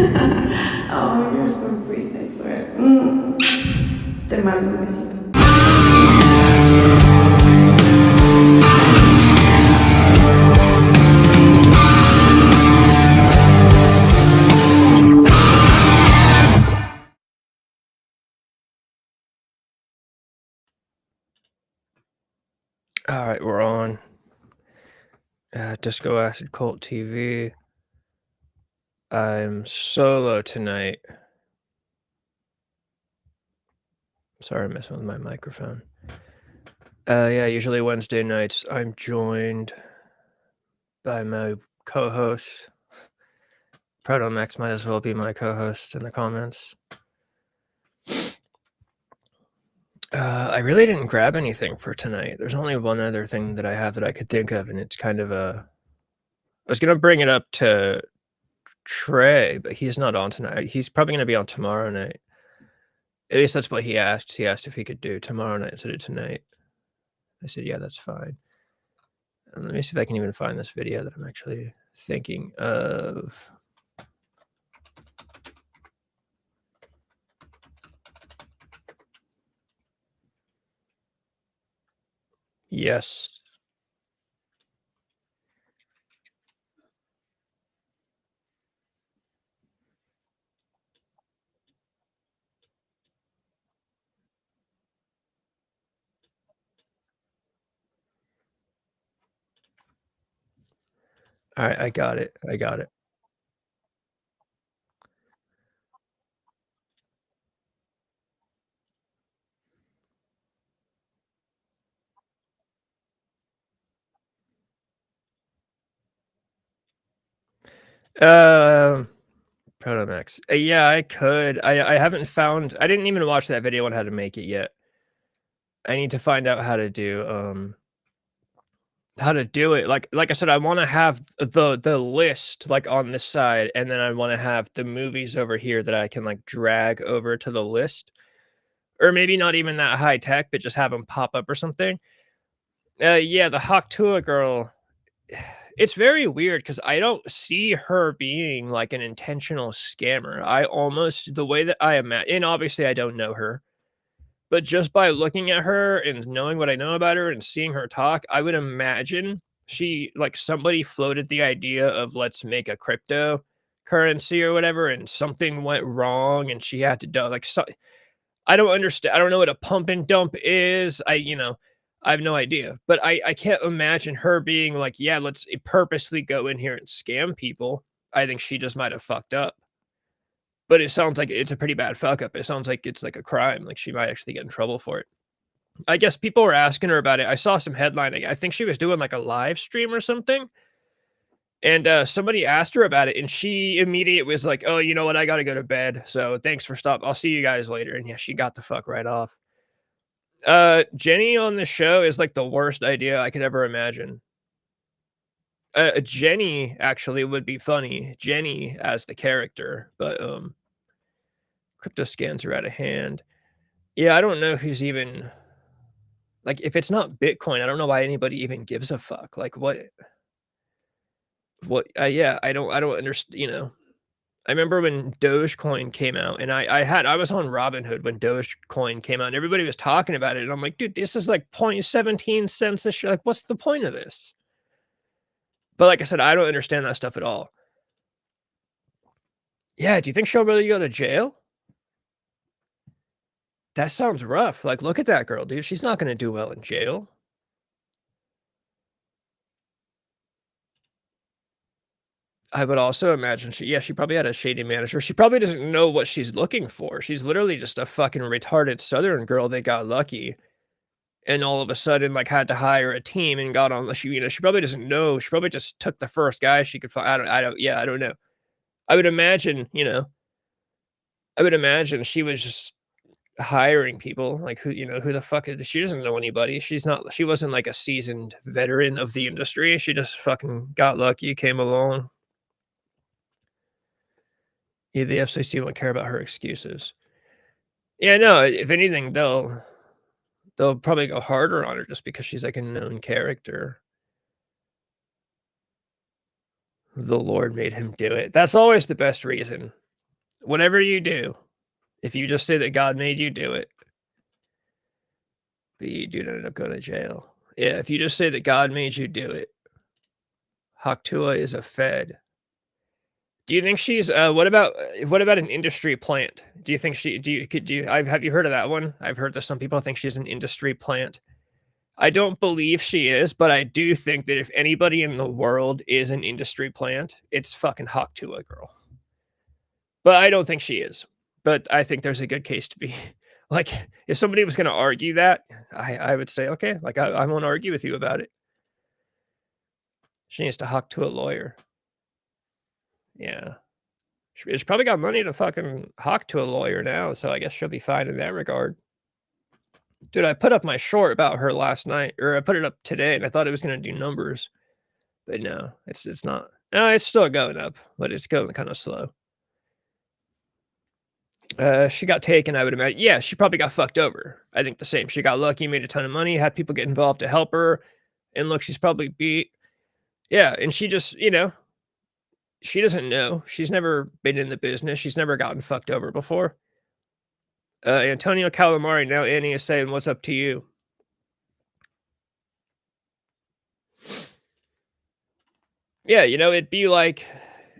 Oh, you're so sweet, I swear. Te mando un besito. All right, we're on. Disco Acid Cult TV. I'm solo tonight. Sorry, I'm messing with my microphone. Yeah, usually Wednesday nights I'm joined by my co-host. Protomax might as well be my co-host in the comments. I really didn't grab anything for tonight. There's only one other thing that I have that I could think of, and it's kind of a... I was going to bring it up to Trey, but he's not on tonight. He's probably going to be on tomorrow night. At least that's what he asked. He asked if he could do tomorrow night instead of tonight. I said, yeah, that's fine. And let me see if I can even find this video that I'm actually thinking of. Yes. All right, I got it. I got it. Protomax. Yeah, I could. I haven't found... I didn't even watch that video on how to make it yet. I need to find out how to do it. Like I said, I want to have the list like on this side, and then I want to have the movies over here that I can like drag over to the list, or maybe not even that high tech, but just have them pop up or something. Yeah, the Tuah girl. It's very weird because I don't see her being like an intentional scammer. I almost... the way that I imagine, and obviously I don't know her, but just by looking at her and knowing what I know about her and seeing her talk, I would imagine she... like somebody floated the idea of let's make a cryptocurrency or whatever, and something went wrong and she had to do like so... I don't understand. I don't know what a pump and dump is. I have no idea. But I can't imagine her being like, yeah, let's purposely go in here and scam people. I think she just might have fucked up. But it sounds like it's a pretty bad fuck up. It sounds like it's like a crime. Like she might actually get in trouble for it. I guess people were asking her about it. I saw some headline. I think she was doing like a live stream or something. And somebody asked her about it, and she immediately was like, "Oh, you know what? I gotta go to bed. So thanks for stop. I'll see you guys later." And yeah, she got the fuck right off. Jenny on the show is like the worst idea I could ever imagine. Jenny actually would be funny. Jenny as the character, but crypto scans are out of hand. Yeah, I don't know who's even like... if it's not Bitcoin, I don't know why anybody even gives a fuck. Like what yeah, I don't understand, I remember when Dogecoin came out, and I was on Robinhood when Dogecoin came out, and everybody was talking about it, and I'm like, "Dude, this is like 0.17 cents a share, like, what's the point of this?" But like I said, I don't understand that stuff at all. Yeah, do you think she'll really go to jail? That sounds rough. Like, look at that girl, dude. She's not gonna do well in jail. I would also imagine she probably had a shady manager. She probably doesn't know what she's looking for. She's literally just a fucking retarded Southern girl that got lucky, and all of a sudden, like, had to hire a team and got on... she probably doesn't know. She probably just took the first guy she could find. I don't know. I would imagine, I would imagine she was just hiring people, like, who the fuck is... she doesn't know anybody. She wasn't like a seasoned veteran of the industry. She just fucking got lucky, came along. Yeah, the FCC won't care about her excuses. Yeah, no, if anything, they'll probably go harder on her just because she's like a known character. The Lord made him do it. That's always the best reason. Whatever you do, if you just say that God made you do it, but you do not end up going to jail. Yeah, if you just say that God made you do it, Tuah is a Fed. Do you think she's what about an industry plant? Do you think she do you have you heard of that one? I've heard that some people think she's an industry plant. I don't believe she is, but I do think that if anybody in the world is an industry plant, it's fucking Tuah girl. But I don't think she is. But I think there's a good case to be like, if somebody was gonna argue that, I would say, "Okay, like, I won't argue with you about it." She needs to talk to a lawyer. Yeah. She's probably got money to fucking hawk to a lawyer now, so I guess she'll be fine in that regard. Dude, I put up my short about her last night, or I put it up today, and I thought it was gonna do numbers, but no, it's not. No, it's still going up, but it's going kinda slow. She got taken, I would imagine. Yeah, she probably got fucked over. I think the same. She got lucky, made a ton of money, had people get involved to help her, and look, she's probably beat. Yeah, and she just, she doesn't know. She's never been in the business. She's never gotten fucked over before. Antonio Calamari, now Annie is saying, "What's up to you?" Yeah, it'd be like,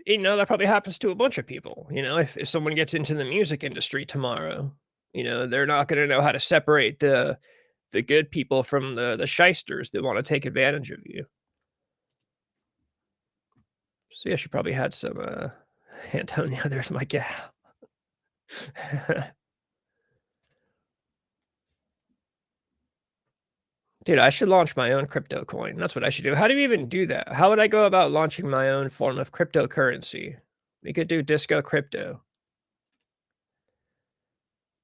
that probably happens to a bunch of people. If someone gets into the music industry tomorrow, they're not going to know how to separate the good people from the shysters that want to take advantage of you. So yeah, she probably had some Antonio, there's my gal. Dude, I should launch my own crypto coin. That's what I should do. How do you even do that? How would I go about launching my own form of cryptocurrency? We could do disco crypto.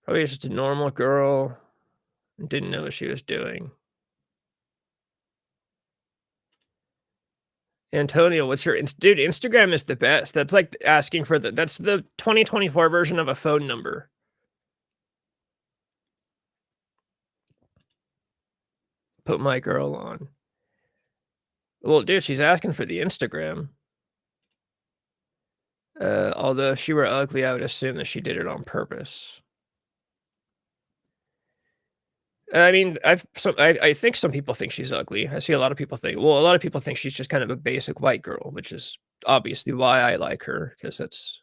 Probably just a normal girl. Didn't know what she was doing. Antonio, what's your dude? Instagram is the best. That's like asking for that's the 2024 version of a phone number. Put my girl on. Well, dude, she's asking for the Instagram. Although if she were ugly, I would assume that she did it on purpose. I mean, I think some people think she's ugly. I see a lot of people think, well, a lot of people think she's just kind of a basic white girl, which is obviously why I like her, because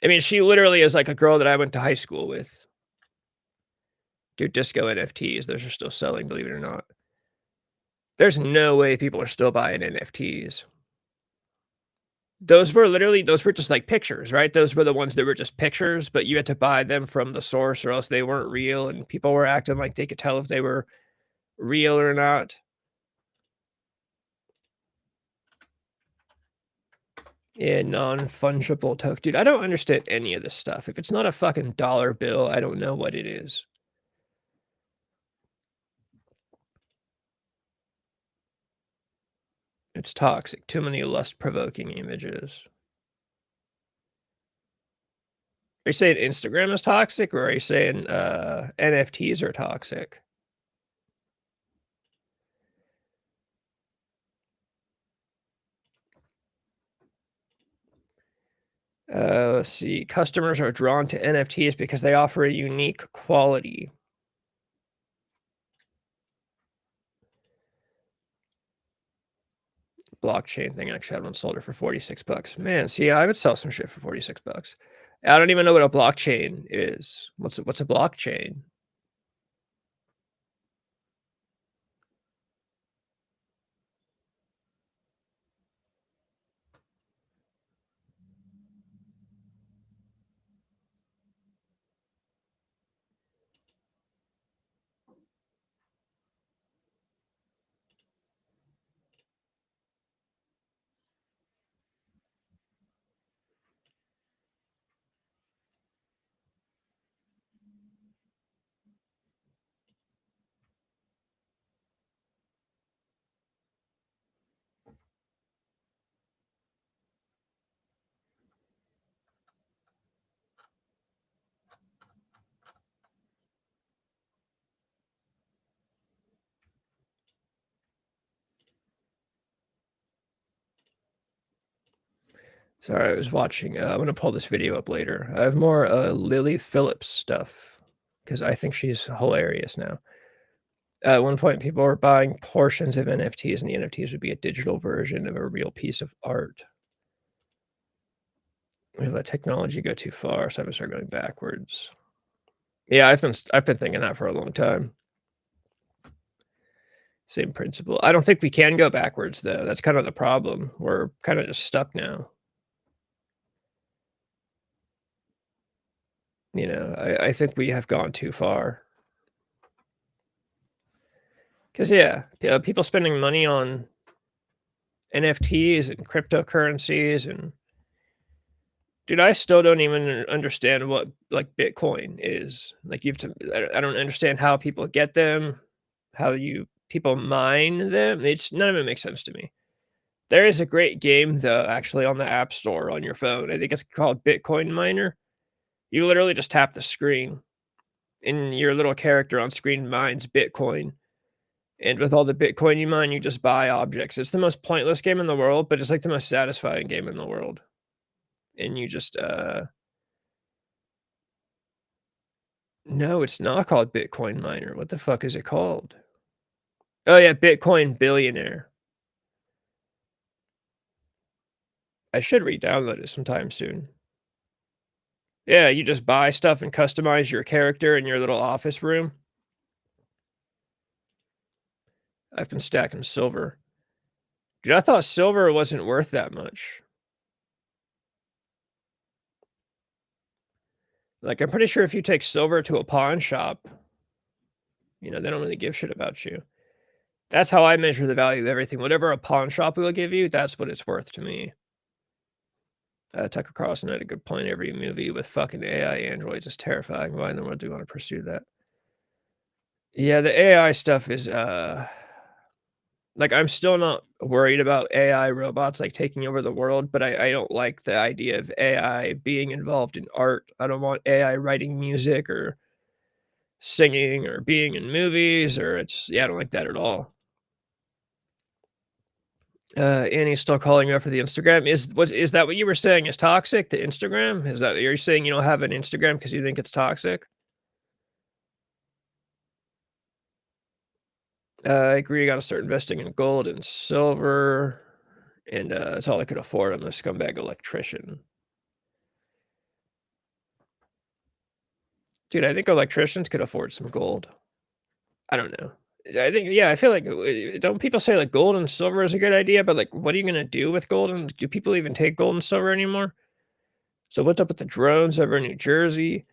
I mean, she literally is like a girl that I went to high school with. Dude, disco NFTs, those are still selling, believe it or not. There's no way people are still buying NFTs. Those were just like pictures, right? Those were the ones that were just pictures, but you had to buy them from the source or else they weren't real, and people were acting like they could tell if they were real or not. Yeah, non-fungible token. Dude, I don't understand any of this stuff. If it's not a fucking dollar bill, I don't know what it is. It's toxic. Too many lust-provoking images. Are you saying Instagram is toxic, or are you saying NFTs are toxic? Let's see. Customers are drawn to NFTs because they offer a unique quality. Blockchain thing. Actually, I had one sold it for 46 bucks. Man, see, I would sell some shit for 46 bucks. I don't even know what a blockchain is. What's a blockchain? Sorry, I was watching, I'm gonna pull this video up later. I have more, Lily Phillips stuff because I think she's hilarious now. At one point, people were buying portions of NFTs, and the NFTs would be a digital version of a real piece of art. We let technology go too far, so I'm gonna start going backwards. Yeah, I've been thinking that for a long time. Same principle. I don't think we can go backwards, though. That's kind of the problem. We're kinda just stuck now. You know, I think we have gone too far. 'Cause, yeah, people spending money on NFTs and cryptocurrencies and dude, I still don't even understand what, like, Bitcoin is. Like, you have to I don't understand how people get them, how you people mine them. It's none of it makes sense to me. There is a great game, though, actually on the App Store on your phone. I think it's called Bitcoin Miner. You literally just tap the screen, and your little character on screen mines Bitcoin. And with all the Bitcoin you mine, you just buy objects. It's the most pointless game in the world, but it's, like, the most satisfying game in the world. And you just, no, it's not called Bitcoin Miner. What the fuck is it called? Oh, yeah, Bitcoin Billionaire. I should re-download it sometime soon. Yeah, you just buy stuff and customize your character in your little office room. I've been stacking silver. Dude, I thought silver wasn't worth that much. Like, I'm pretty sure if you take silver to a pawn shop, you know, they don't really give shit about you. That's how I measure the value of everything. Whatever a pawn shop will give you, that's what it's worth to me. Tucker Carlson had a good point. Every movie with fucking AI androids is terrifying. Why in the world do you want to pursue that? Yeah, the AI stuff is, like, I'm still not worried about AI robots, like, taking over the world, but I don't like the idea of AI being involved in art. I don't want AI writing music or singing or being in movies or it's yeah, I don't like that at all. Annie's still calling you out for the Instagram. Is that what you were saying is toxic, the Instagram? Is that you're saying you don't have an Instagram because you think it's toxic? I agree, you gotta start investing in gold and silver, and, that's all I could afford. I'm a scumbag electrician. Dude, I think electricians could afford some gold. I don't know. I think yeah, I feel like, don't people say, like, gold and silver is a good idea, but, like, what are you gonna do with gold and do people even take gold and silver anymore? So what's up with the drones over in New Jersey?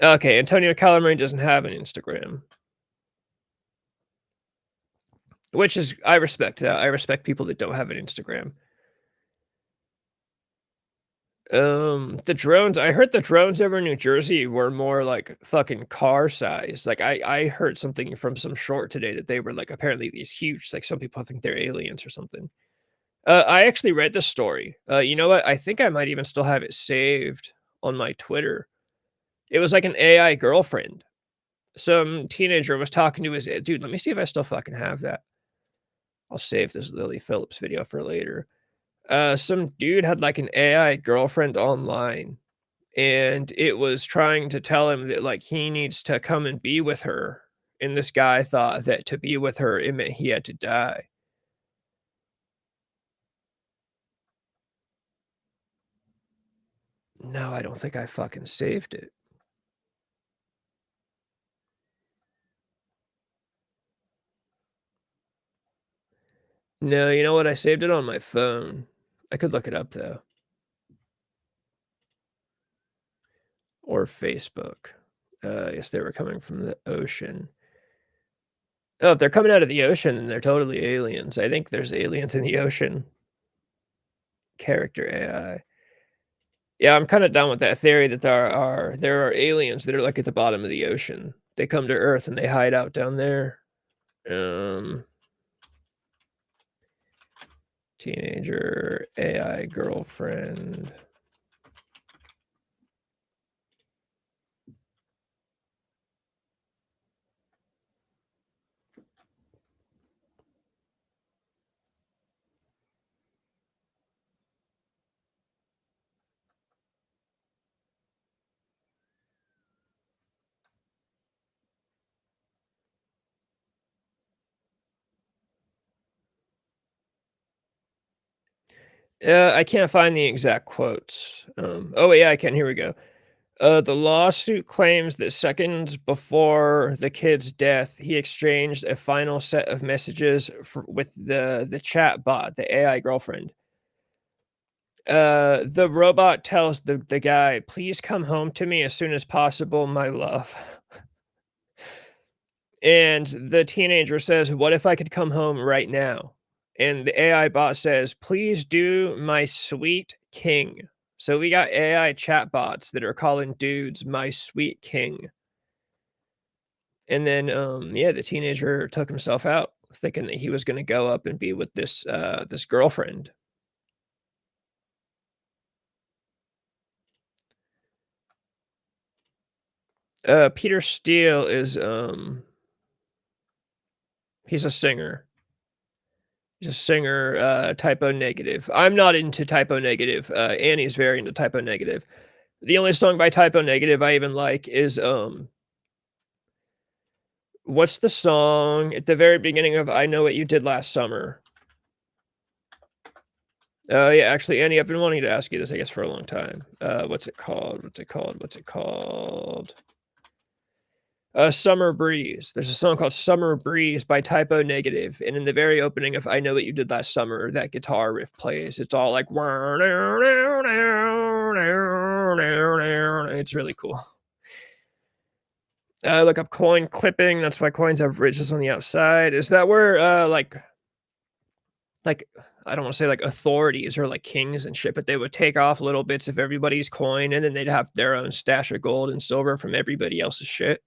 Okay, Antonio Calamari doesn't have an Instagram, which is I respect that. I respect people that don't have an Instagram. The drones I heard the drones over in New Jersey were more like fucking car size. Like I heard something from some short today that they were like apparently these huge, like some people think they're aliens or something. I actually read this story. You know what? I think I might even still have it saved on my Twitter. It was like an AI girlfriend. Some teenager was talking to his dude. Let me see if I still fucking have that. I'll save this Lily Phillips video for later. Some dude had like an AI girlfriend online, and it was trying to tell him that like he needs to come and be with her. And this guy thought that to be with her, it meant he had to die. No, I don't think I fucking saved it. No, you know what? I saved it on my phone. I could look it up though. Or Facebook. Yes, they were coming from the ocean. Oh, if they're coming out of the ocean, then they're totally aliens. I think there's aliens in the ocean. Character AI. Yeah, I'm kinda down with that theory that there are aliens that are, like, at the bottom of the ocean. They come to Earth and they hide out down there. Um, teenager AI girlfriend. I can't find the exact quotes. Oh, yeah, I can. Here we go. The lawsuit claims that seconds before the kid's death, he exchanged a final set of messages with the chat bot, the AI girlfriend. The robot tells the guy, "Please come home to me as soon as possible, my love." And the teenager says, "What if I could come home right now?" And the AI bot says, "Please do, my sweet king." So we got AI chatbots that are calling dudes my sweet king. And then, yeah, the teenager took himself out, thinking that he was gonna go up and be with this girlfriend. Peter Steele is, he's a singer. He's a singer, Typo Negative. I'm not into Typo Negative. Annie's very into Typo Negative. The only song by Typo Negative I even like is, what's the song at the very beginning of I Know What You Did Last Summer? Yeah, actually, Annie, I've been wanting to ask you this, I guess, for a long time. What's it called? What's it called? What's it called? Summer Breeze. There's a song called Summer Breeze by Typo Negative, and in the very opening of I Know What You Did Last Summer, that guitar riff plays. It's all like it's really cool. Look up coin clipping. That's why coins have ridges on the outside. Is that where like I don't want to say like authorities or like kings and shit, but they would take off little bits of everybody's coin and then they'd have their own stash of gold and silver from everybody else's shit?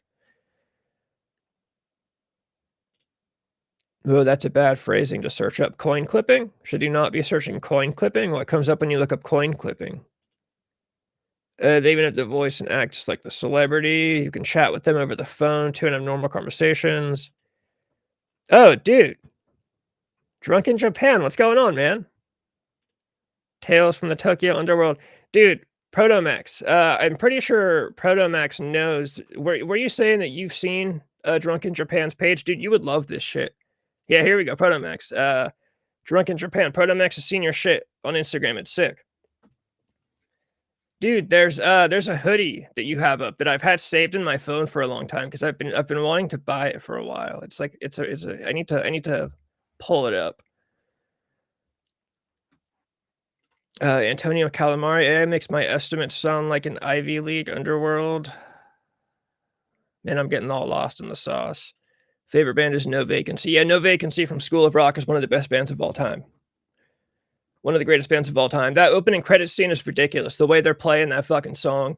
Oh, that's a bad phrasing to search up. Coin clipping? Should you not be searching coin clipping? What comes up when you look up coin clipping? They even have the voice and act just like the celebrity. You can chat with them over the phone too and have normal conversations. Oh, dude. Drunk in Japan. What's going on, man? Tales from the Tokyo Underworld. Dude, Protomax. I'm pretty sure Protomax knows. Were you saying that you've seen Drunk in Japan's page? Dude, you would love this shit. Yeah, here we go. Protomax. Drunk in Japan. Protomax has seen your shit on Instagram. It's sick. Dude, there's a hoodie that you have up that I've had saved in my phone for a long time because I've been wanting to buy it for a while. It's like it's a I need to pull it up. Antonio Calamari, AI makes my estimates sound like an Ivy League underworld. Man, I'm getting all lost in the sauce. Favorite band is No Vacancy. Yeah, No Vacancy from School of Rock is one of the best bands of all time. One of the greatest bands of all time. That opening credit scene is ridiculous. The way they're playing that fucking song.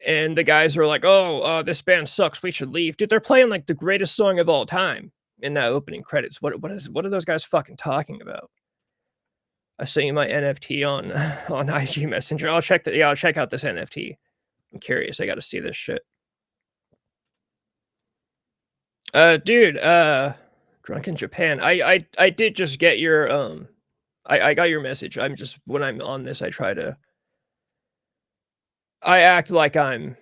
And the guys are like, "Oh, this band sucks. We should leave." Dude, they're playing like the greatest song of all time in that opening credits. What are those guys fucking talking about? I sent you my NFT on on IG Messenger. I'll check out this NFT. I'm curious. I got to see this shit. Dude, Drunk in Japan. I did just get your I got your message. I'm just when I'm on this, I act like I'm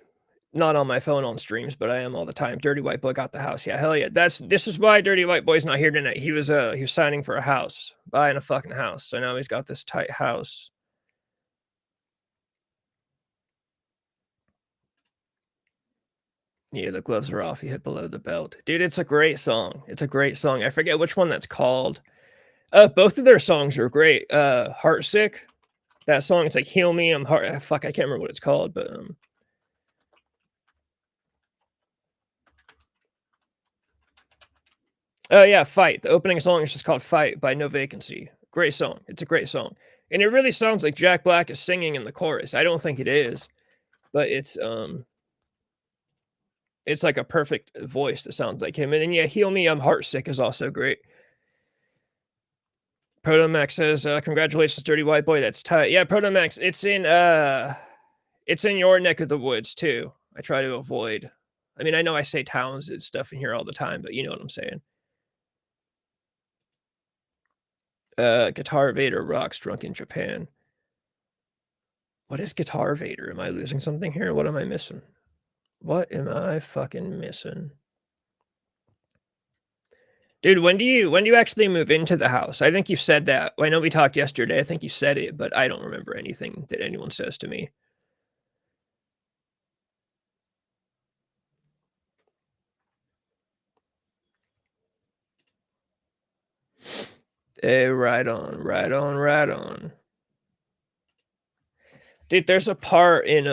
not on my phone on streams, but I am all the time. Dirty White Boy got the house. Yeah, hell yeah. This is why Dirty White Boy's not here tonight. He was signing for a house, buying a fucking house. So now he's got this tight house. Yeah, the gloves are off. You hit below the belt. Dude, it's a great song. It's a great song. I forget which one that's called. Both of their songs are great. Heartsick. That song, it's like Heal Me, I'm heart fuck, I can't remember what it's called, but oh yeah, Fight. The opening song is just called Fight by No Vacancy. Great song. It's a great song. And it really sounds like Jack Black is singing in the chorus. I don't think it is, but it's like a perfect voice that sounds like him. And then yeah, Heal Me, I'm Heartsick is also great. Protomax says, congratulations, Dirty White Boy. That's tight. Yeah, Protomax, it's in your neck of the woods too. I try to avoid. I mean, I know I say towns and stuff in here all the time, but you know what I'm saying. Guitar Vader rocks Drunk in Japan. What is Guitar Vader? Am I losing something here? What am I missing? What am I fucking missing? Dude, when do you actually move into the house? I think you said that. I know we talked yesterday. I think you said it, but I don't remember anything that anyone says to me. Right on, right on, right on. Dude, there's a part in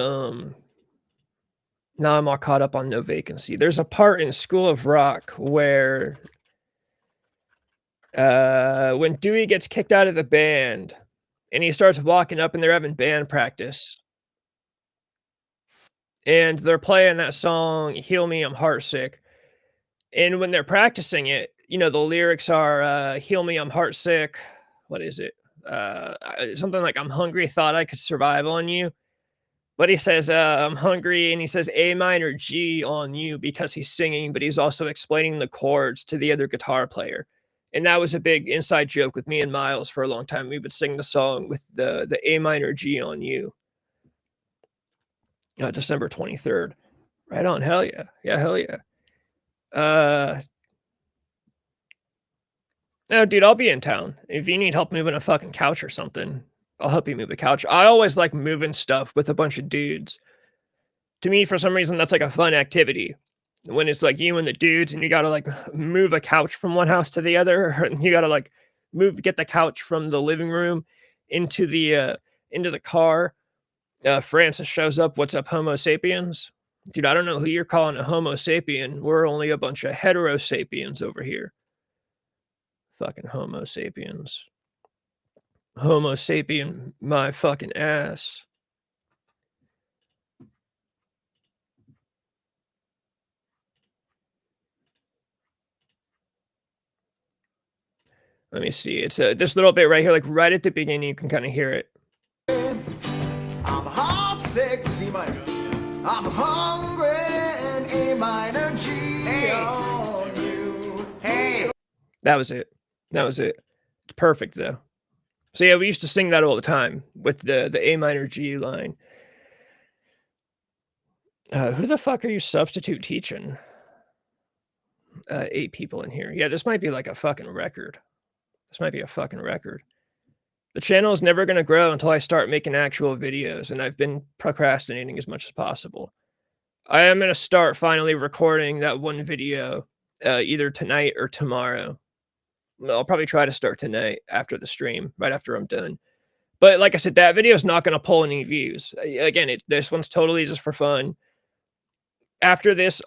now I'm all caught up on No Vacancy. There's a part in School of Rock where when Dewey gets kicked out of the band and he starts walking up and they're having band practice and they're playing that song, Heal Me, I'm Heartsick. And when they're practicing it, the lyrics are, "Heal me, I'm heartsick." What is it? Something like, "I'm hungry, thought I could survive on you." But he says, "I'm hungry," and he says A minor G on you because he's singing, but he's also explaining the chords to the other guitar player. And that was a big inside joke with me and Miles for a long time. We would sing the song with the A minor G on you, December 23rd. Right on, hell yeah. Yeah, hell yeah. Uh No, dude, I'll be in town. If you need help moving a fucking couch or something, I'll help you move a couch. I always like moving stuff with a bunch of dudes. To me, for some reason, that's like a fun activity. When it's like you and the dudes and you gotta like move a couch from one house to the other, and you gotta like get the couch from the living room into the car. Francis shows up. What's up, Homo sapiens? Dude, I don't know who you're calling a Homo sapien. We're only a bunch of hetero sapiens over here. Fucking Homo sapiens. Homo sapien my fucking ass. Let me see. It's this little bit right here, like right at the beginning, you can kind of hear it. I'm heartsick, D minor. I'm hungry, and A minor G on you. Hey. That was it. That was it. It's perfect though. So yeah, we used to sing that all the time with the A minor G line. Who the fuck are you substitute teaching? 8 people in here. Yeah, this might be like a fucking record. This might be a fucking record. The channel is never gonna grow until I start making actual videos, and I've been procrastinating as much as possible. I am gonna start finally recording that one video, either tonight or tomorrow. I'll probably try to start tonight after the stream, right after I'm done. But like I said, that video is not gonna pull any views. Again, this one's totally just for fun. After this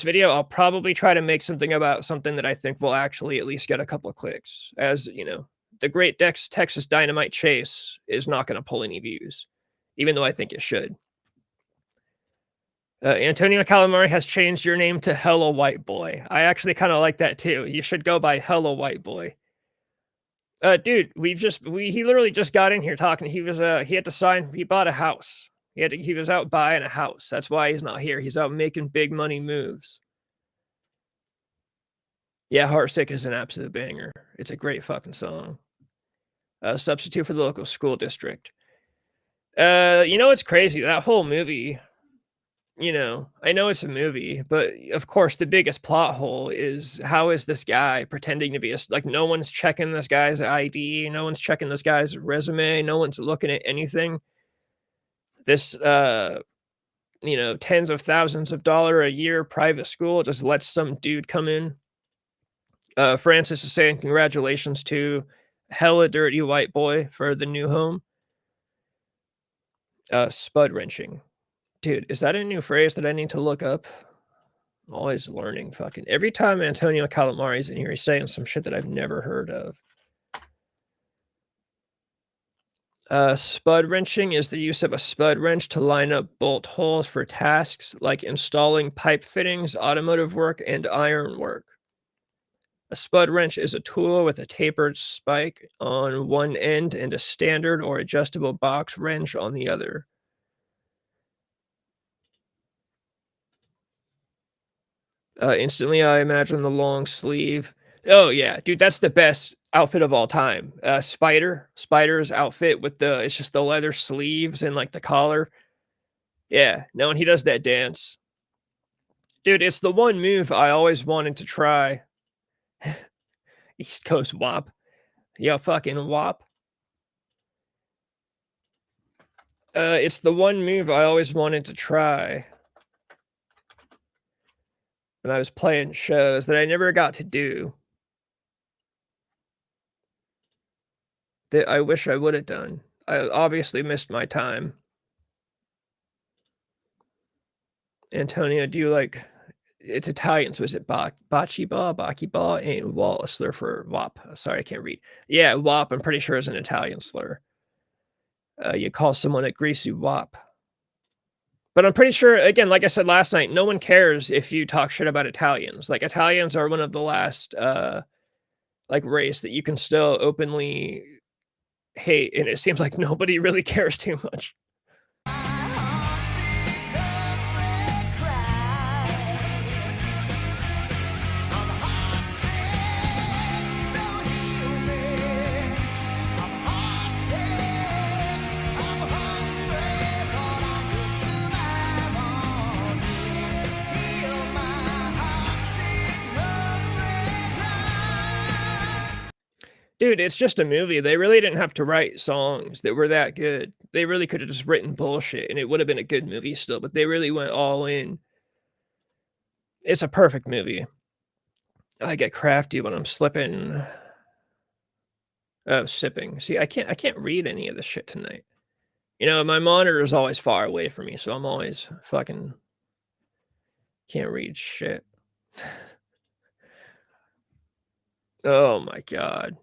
video, I'll probably try to make something about something that I think will actually at least get a couple of clicks. As you know, the Great Texas Dynamite Chase is not going to pull any views, even though I think it should. Antonio Calamari has changed your name to Hello White Boy. I actually kind of like that too. You should go by Hello White Boy. Dude, he literally just got in here talking. He had to sign. He bought a house. He was out buying a house. That's why he's not here. He's out making big money moves. Yeah, Heartsick is an absolute banger. It's a great fucking song. Substitute for the local school district. It's crazy. That whole movie, I know it's a movie, but of course the biggest plot hole is how is this guy pretending to be like no one's checking this guy's ID, no one's checking this guy's resume, no one's looking at anything. This tens of thousands of dollar a year private school just lets some dude come in. Francis is saying congratulations to hella dirty white boy for the new home. Spud wrenching. Dude, is that a new phrase that I need to look up? I'm always learning fucking. Every time Antonio Calamari's in here, he's saying some shit that I've never heard of. Spud wrenching is the use of a spud wrench to line up bolt holes for tasks like installing pipe fittings, automotive work, and iron work. A spud wrench is a tool with a tapered spike on one end and a standard or adjustable box wrench on the other. Instantly, I imagine the long sleeve. Oh yeah, dude, that's the best outfit of all time. Spider's outfit with it's just the leather sleeves and like the collar. Yeah, no, and he does that dance. Dude, it's the one move I always wanted to try. East Coast WAP. Yo, fucking WAP. It's the one move I always wanted to try when I was playing shows that I never got to do. That I wish I would have done. I obviously missed my time. Antonio, do you like... It's Italian, so is it bocce ball, and wall, a slur for WAP. Sorry, I can't read. Yeah, WAP, I'm pretty sure is an Italian slur. You call someone a greasy WAP. But I'm pretty sure, again, like I said last night, no one cares if you talk shit about Italians. Like, Italians are one of the last, like, race that you can still openly hate, and it seems like nobody really cares too much. Dude, it's just a movie. They really didn't have to write songs that were that good. They really could have just written bullshit, and it would have been a good movie still, but they really went all in. It's a perfect movie. I get crafty when I'm slipping. Oh, sipping. See, I can't read any of this shit tonight. You know, my monitor is always far away from me, so I'm always fucking can't read shit. Oh my god.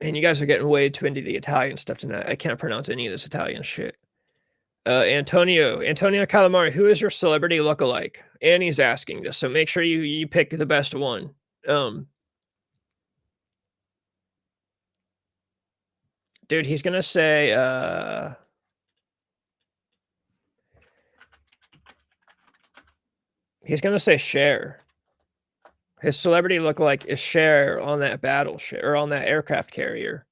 Man, you guys are getting way too into the Italian stuff tonight. I can't pronounce any of this Italian shit. Antonio Calamari, who is your celebrity lookalike? Annie's asking this, so make sure you pick the best one. Dude, he's gonna say, he's gonna say Cher. His celebrity lookalike is Cher on that battleship, or on that aircraft carrier.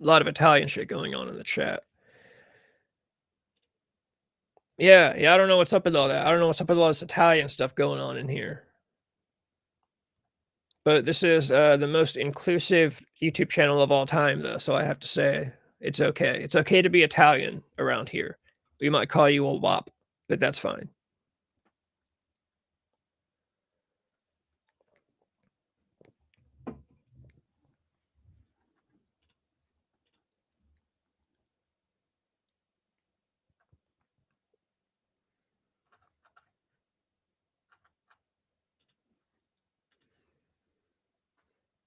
A lot of Italian shit going on in the chat. Yeah, I don't know what's up with all that. I don't know what's up with all this Italian stuff going on in here. But this is the most inclusive YouTube channel of all time, though, so I have to say it's okay. It's okay to be Italian around here. We might call you a WAP, but that's fine.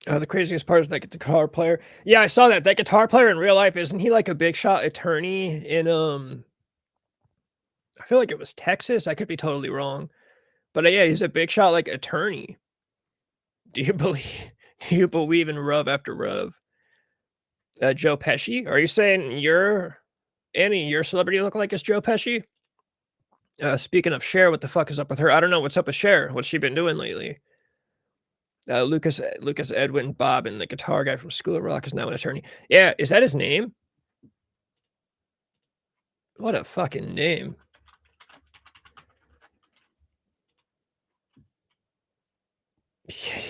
The craziest part is that guitar player. Yeah, I saw that. That guitar player in real life, isn't he like a big shot attorney in I feel like it was Texas. I could be totally wrong. But yeah, he's a big shot like attorney. Do you believe in Rub after Rub? Joe Pesci? Are you saying Annie, your celebrity look like is Joe Pesci? Speaking of Cher, what the fuck is up with her? I don't know what's up with Cher. What's she been doing lately? Lucas Edwin Bobbin, the guitar guy from School of Rock, is now an attorney. Yeah, is that his name? What a fucking name.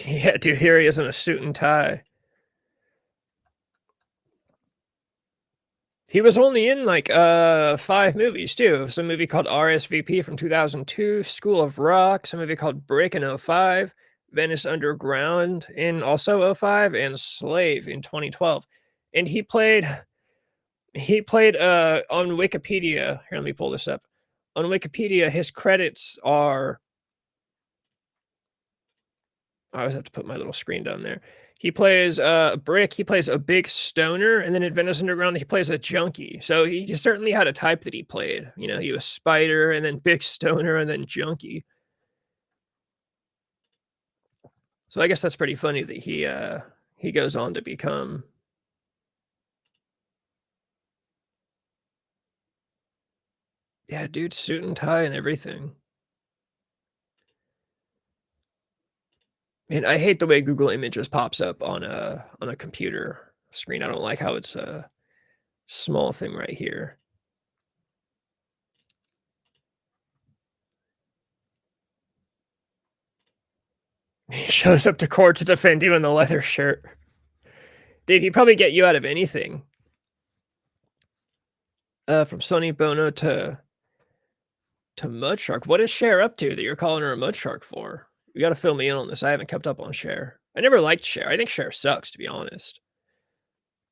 Yeah, dude, here he is in a suit and tie. He was only in like 5 movies too. Some movie called RSVP from 2002, School of Rock, some movie called Break in 05, Venice Underground in also 05, and Slave in 2012. And he played on Wikipedia. Here, let me pull this up. On Wikipedia, his credits are... I always have to put my little screen down there. He plays Brick, he plays a big stoner, and then in Venice Underground, he plays a junkie. So he certainly had a type that he played. You know, he was Spider, and then big stoner, and then junkie. So I guess that's pretty funny that he goes on to become... Yeah, dude, suit and tie and everything. Man, I hate the way Google Images pops up on a computer screen. I don't like how it's a small thing right here. He shows up to court to defend you in the leather shirt. Dude, he'd probably get you out of anything. From Sonny Bono to Mudshark. What is Cher up to that you're calling her a Mudshark for? You gotta fill me in on this. I haven't kept up on Cher. I never liked Cher. I think Cher sucks, to be honest.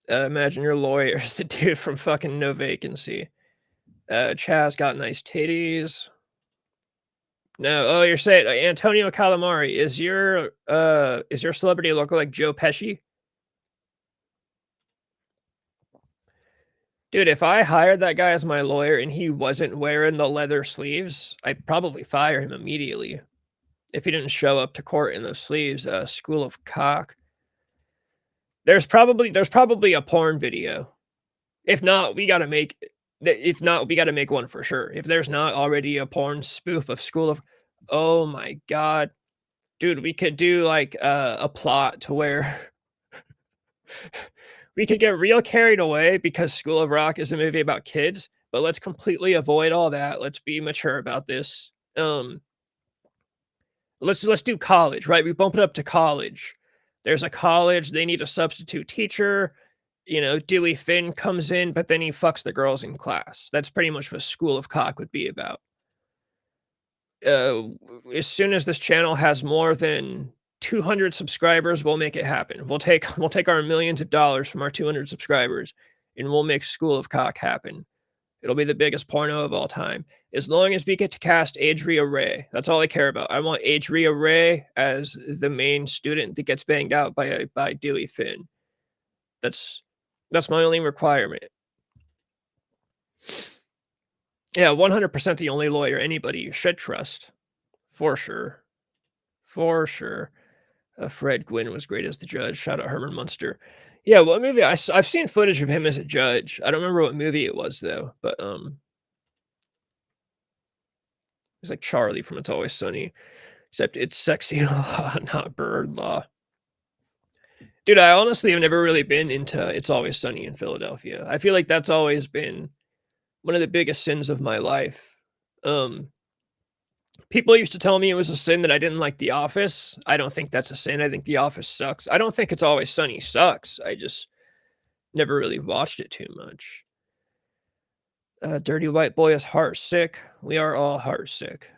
Imagine your lawyer's the dude from fucking No Vacancy. Chaz got nice titties. No, oh, you're saying Antonio Calamari. Is your celebrity look like Joe Pesci? Dude, if I hired that guy as my lawyer and he wasn't wearing the leather sleeves, I'd probably fire him immediately. If he didn't show up to court in those sleeves, School of Cock. There's probably a porn video. If not, we gotta make one for sure. If there's not already a porn spoof of School of, oh my god, dude, we could do like a plot to where we could get real carried away because School of Rock is a movie about kids, but let's completely avoid all that. Let's be mature about this. Let's do college, right? We bump it up to college. There's a college, they need a substitute teacher. You know, Dewey Finn comes in, but then he fucks the girls in class. That's pretty much what School of Cock would be about. As soon as this channel has more than 200 subscribers, we'll make it happen. We'll take our millions of dollars from our 200 subscribers, and we'll make School of Cock happen. It'll be the biggest porno of all time. As long as we get to cast Adria Ray. That's all I care about. I want Adria Ray as the main student that gets banged out by Dewey Finn. That's my only requirement. Yeah, 100% the only lawyer anybody should trust. For sure. For sure. Fred Gwynn was great as the judge. Shout out Herman Munster. Yeah, what movie? I've seen footage of him as a judge. I don't remember what movie it was though, but he's like Charlie from It's Always Sunny, except it's sexy law, not bird law. Dude, I honestly have never really been into It's Always Sunny in Philadelphia. I feel like that's always been one of the biggest sins of my life. People used to tell me it was a sin that I didn't like The Office. I don't think that's a sin. I think The Office sucks. I don't think It's Always Sunny sucks. I just never really watched it too much. Dirty White Boy is heart sick. We are all heart sick.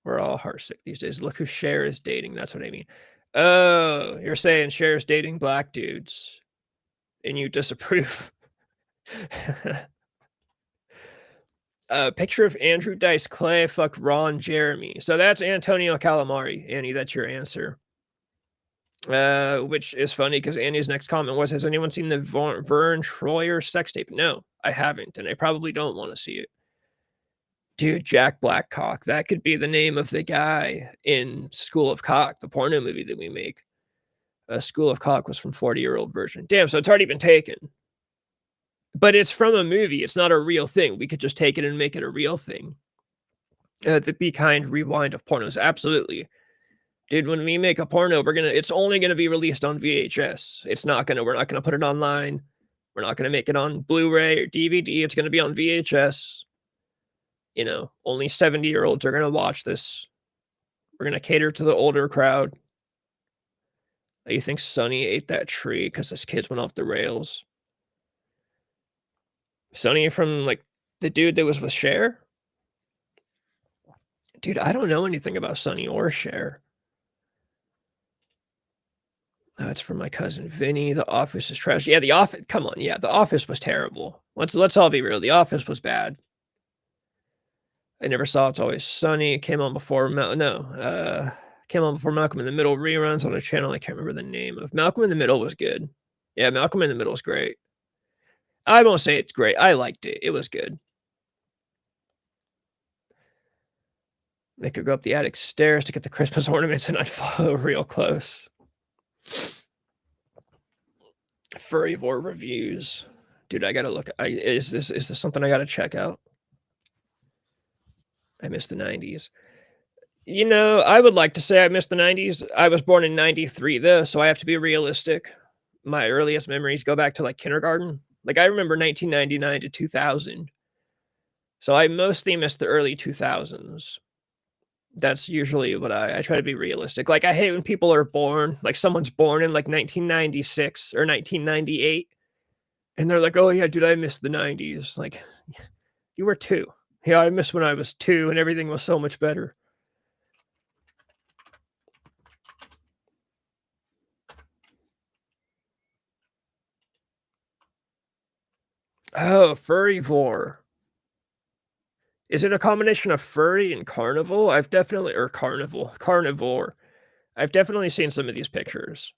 We're all heart sick these days. Look who Cher is dating. That's what I mean. Oh, you're saying Cher's dating black dudes and you disapprove. Picture of Andrew Dice Clay fucked Ron Jeremy. So that's Antonio Calamari. Annie, that's your answer. Which is funny because Annie's next comment was, has anyone seen the Vern Troyer sex tape? No, I haven't, and I probably don't want to see it. Dude, Jack Blackcock. That could be the name of the guy in School of Cock, the porno movie that we make. School of Cock was from 40-year-old version. Damn, so it's already been taken. But it's from a movie. It's not a real thing. We could just take it and make it a real thing. The Be Kind rewind of pornos. Absolutely. Dude, when we make a porno, it's only gonna be released on VHS. We're not gonna put it online. We're not gonna make it on Blu-ray or DVD. It's gonna be on VHS. You know, only 70-year-olds are gonna watch this. We're gonna cater to the older crowd. You think Sonny ate that tree because his kids went off the rails? Sonny from like the dude that was with Cher? Dude, I don't know anything about Sonny or Cher. It's from my cousin Vinny. The Office is trash. Yeah, The Office. Come on, yeah, The Office was terrible. Let's all be real. The Office was bad. I never saw It's Always Sunny. It came on before came on before Malcolm in the Middle reruns on a channel I can't remember the name of. Malcolm in the Middle was good. Yeah, Malcolm in the Middle is great. I won't say it's great. I liked it. It was good. Make her go up the attic stairs to get the Christmas ornaments and I'd follow real close. Furryvore reviews. Dude, I gotta look. Is this something I gotta check out? I miss the 90s. You know, I would like to say I miss the 90s. I was born in 93 though, so I have to be realistic. My earliest memories go back to like kindergarten. Like I remember 1999 to 2000. So I mostly miss the early 2000s. That's usually what I try to be realistic. Like, I hate when people are born, like someone's born in like 1996 or 1998, and they're like, "Oh yeah, dude, I miss the 90s." Like, you were 2. Yeah, I miss when I was 2 and everything was so much better. Oh, furryvore. Is it a combination of furry and carnival? I've definitely or carnivore. I've definitely seen some of these pictures.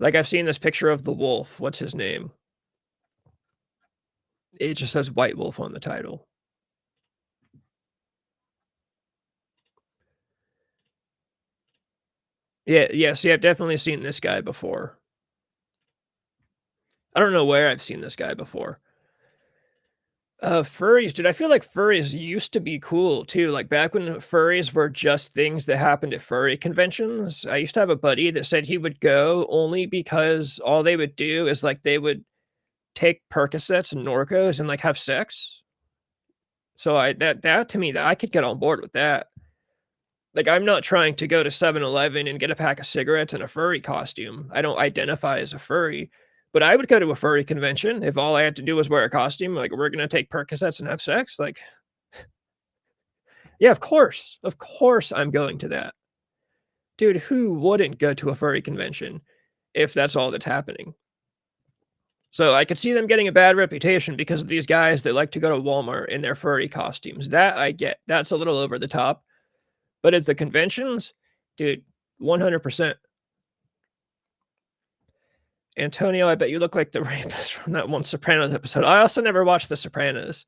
Like, I've seen this picture of the wolf. What's his name? It just says White Wolf on the title. Yeah, see, I've definitely seen this guy before. I don't know where I've seen this guy before. Furries, dude, I feel like furries used to be cool too, like, back when furries were just things that happened at furry conventions. I used to have a buddy that said he would go only because all they would do is, like, they would take Percocets and Norcos and, like, have sex. So that to me, that I could get on board with that. Like, I'm not trying to go to 7-Eleven and get a pack of cigarettes in a furry costume. I don't identify as a furry, but I would go to a furry convention if all I had to do was wear a costume, like, "We're gonna take Percocets and have sex?" Like, yeah, of course. Of course I'm going to that. Dude, who wouldn't go to a furry convention if that's all that's happening? So I could see them getting a bad reputation because of these guys that like to go to Walmart in their furry costumes. That I get. That's a little over the top. But at the conventions, dude, 100%. Antonio, I bet you look like the rapist from that one Sopranos episode. I also never watched The Sopranos.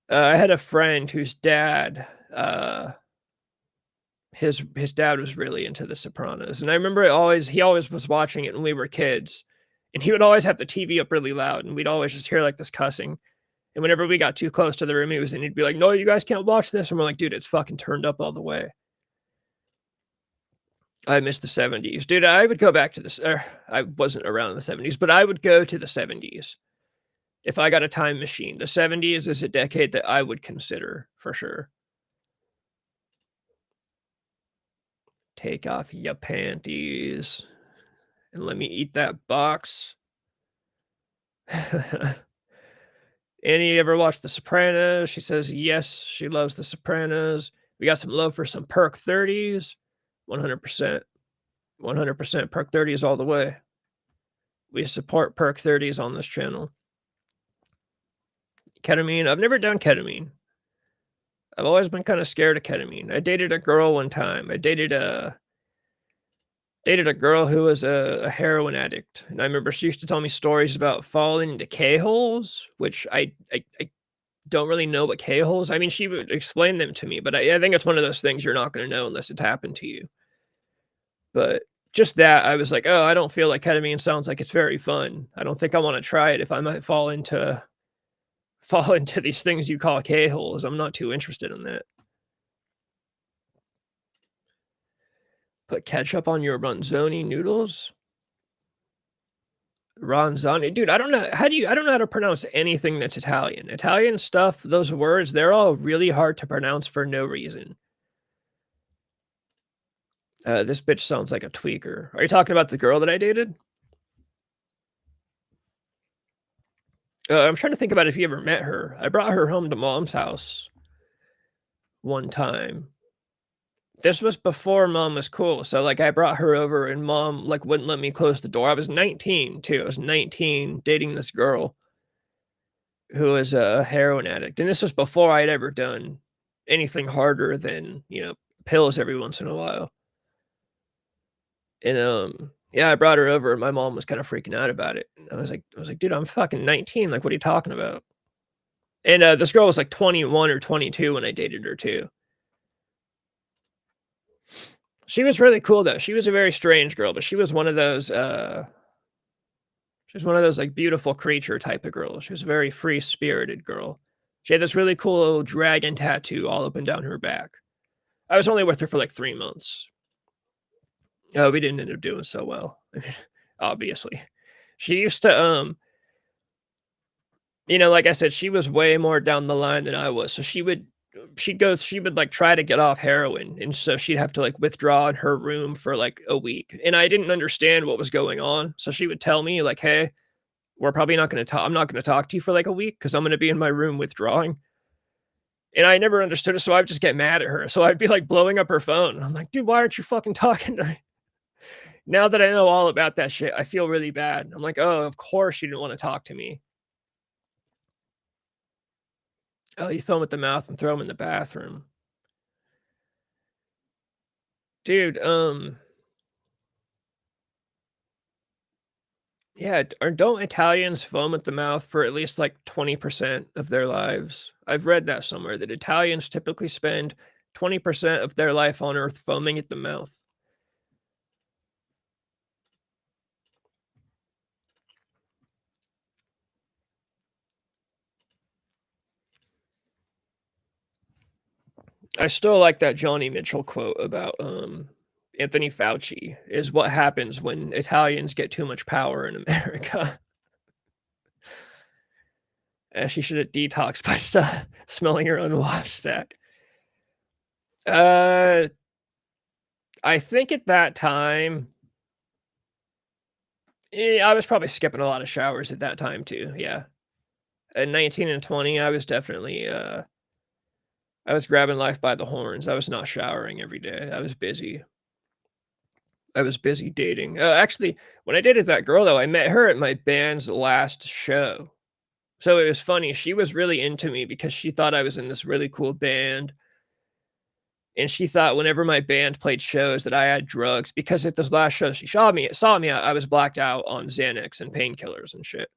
I had a friend whose dad, his dad was really into The Sopranos, and I remember he always was watching it when we were kids, and he would always have the TV up really loud, and we'd always just hear like this cussing. And whenever we got too close to the room he was in, he'd be like, "No, you guys can't watch this." And we're like, "Dude, it's fucking turned up all the way." I miss the 70s. Dude, I would go back to this. I wasn't around in the 70s, but I would go to the 70s. If I got a time machine, the 70s is a decade that I would consider for sure. Take off your panties and let me eat that box. Annie ever watched The Sopranos? She says yes, she loves The Sopranos. We got some love for some Perk 30s. 100%. 100% Perk 30s all the way. We support Perk 30s on this channel. Ketamine. I've never done ketamine. I've always been kind of scared of ketamine. I dated a girl one time. I dated a girl who was a heroin addict, and I remember she used to tell me stories about falling into K-holes, which I don't really know what K-holes. I mean, she would explain them to me, but I think it's one of those things you're not going to know unless it's happened to you. But just that, I was like, "Oh, I don't feel like ketamine sounds like it's very fun. I don't think I want to try it if I might fall into these things you call K-holes. I'm not too interested in that." Put ketchup on your ronzoni noodles? Ronzoni? Dude, I don't know. I don't know how to pronounce anything that's Italian. Italian stuff, those words, they're all really hard to pronounce for no reason. This bitch sounds like a tweaker. Are you talking about the girl that I dated? I'm trying to think about if you ever met her. I brought her home to mom's house one time. This was before mom was cool. So like I brought her over and mom like wouldn't let me close the door. I was 19 too. I was 19 dating this girl who was a heroin addict. And this was before I'd ever done anything harder than, pills every once in a while. And yeah, I brought her over and my mom was kind of freaking out about it. And I was like, dude, I'm fucking 19. Like, what are you talking about? And this girl was like 21 or 22 when I dated her too. She was really cool though. She was a very strange girl, but she was one of those like beautiful creature type of girls. She was a very free-spirited girl. She had this really cool dragon tattoo all up and down her back. I was only with her for like 3 months. Oh, we didn't end up doing so well. Obviously. She used to like I said, she was way more down the line than I was. So she would she would like try to get off heroin, and so she'd have to like withdraw in her room for like a week. And I didn't understand what was going on. So she would tell me like, "Hey, we're probably not going to talk. I'm not going to talk to you for like a week because I'm going to be in my room withdrawing." And I never understood it, so I would just get mad at her. So I'd be like blowing up her phone. I'm like, dude, why aren't you fucking talking to me? Now that I know all about that shit, I feel really bad. I'm like, oh, of course she didn't want to talk to me. Oh, you throw him at the mouth and throw him in the bathroom. Dude, yeah, or don't Italians foam at the mouth for at least like 20% of their lives? I've read that somewhere that Italians typically spend 20% of their life on Earth foaming at the mouth. I still like that Johnny Mitchell quote about Anthony Fauci is what happens when Italians get too much power in America. She should have detoxed by smelling her own wash stack. I think at that time, I was probably skipping a lot of showers at that time too. Yeah, at 19 and 20, I was definitely I was grabbing life by the horns. I was not showering every day. I was busy. I was busy dating. Actually, when I dated that girl though, I met her at my band's last show. So it was funny. She was really into me because she thought I was in this really cool band. And she thought whenever my band played shows that I had drugs because at this last show she saw me, I was blacked out on Xanax and painkillers and shit.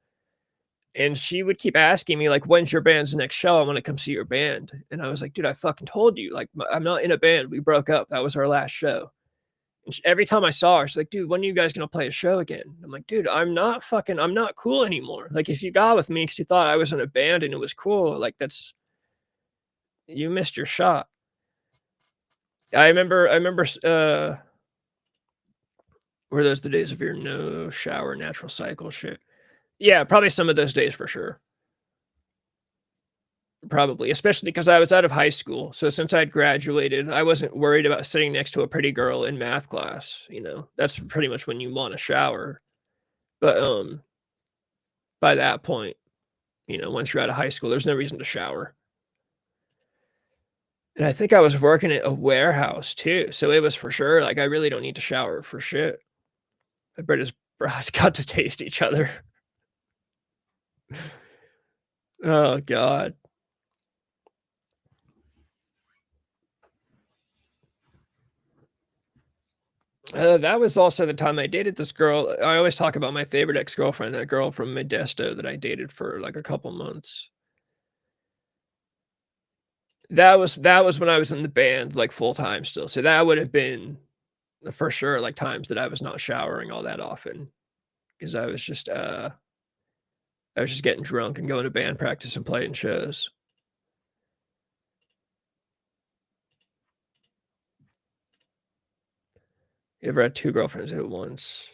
And she would keep asking me like, "When's your band's next show? I want to come see your band." And I was like, "Dude, I fucking told you. Like, I'm not in a band. We broke up. That was our last show." And every time I saw her, she's like, "Dude, when are you guys gonna play a show again?" I'm like, "Dude, I'm not cool anymore. Like, if you got with me because you thought I was in a band and it was cool, like you missed your shot." I remember, were those the days of your no shower, natural cycle shit? Yeah, probably some of those days for sure. Probably, especially because I was out of high school. So since I'd graduated, I wasn't worried about sitting next to a pretty girl in math class, you know? That's pretty much when you want to shower. But, by that point, you know, once you're out of high school, there's no reason to shower. And I think I was working at a warehouse too, so it was for sure, like, I really don't need to shower for shit. I bet his bras got to taste each other. Oh god. That was also the time I dated this girl. I always talk about my favorite ex-girlfriend, that girl from Modesto that I dated for, like, a couple months. That was when I was in the band, like, full time still, so that would have been, for sure, like, times that I was not showering all that often because I was just getting drunk and going to band practice and playing shows. You ever had 2 girlfriends at once?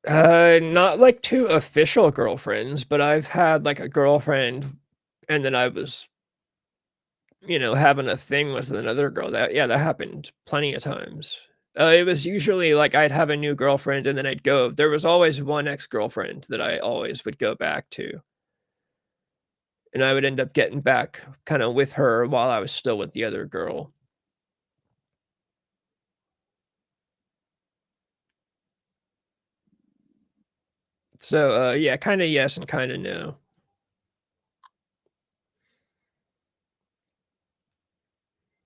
Not like 2 official girlfriends, but I've had, like, a girlfriend, and then I was, you know, having a thing with another girl. That happened plenty of times. It was usually, like, I'd have a new girlfriend, and then I'd go there was always one ex-girlfriend that I always would go back to, and I would end up getting back kinda with her while I was still with the other girl. So, yeah, kinda yes and kinda no.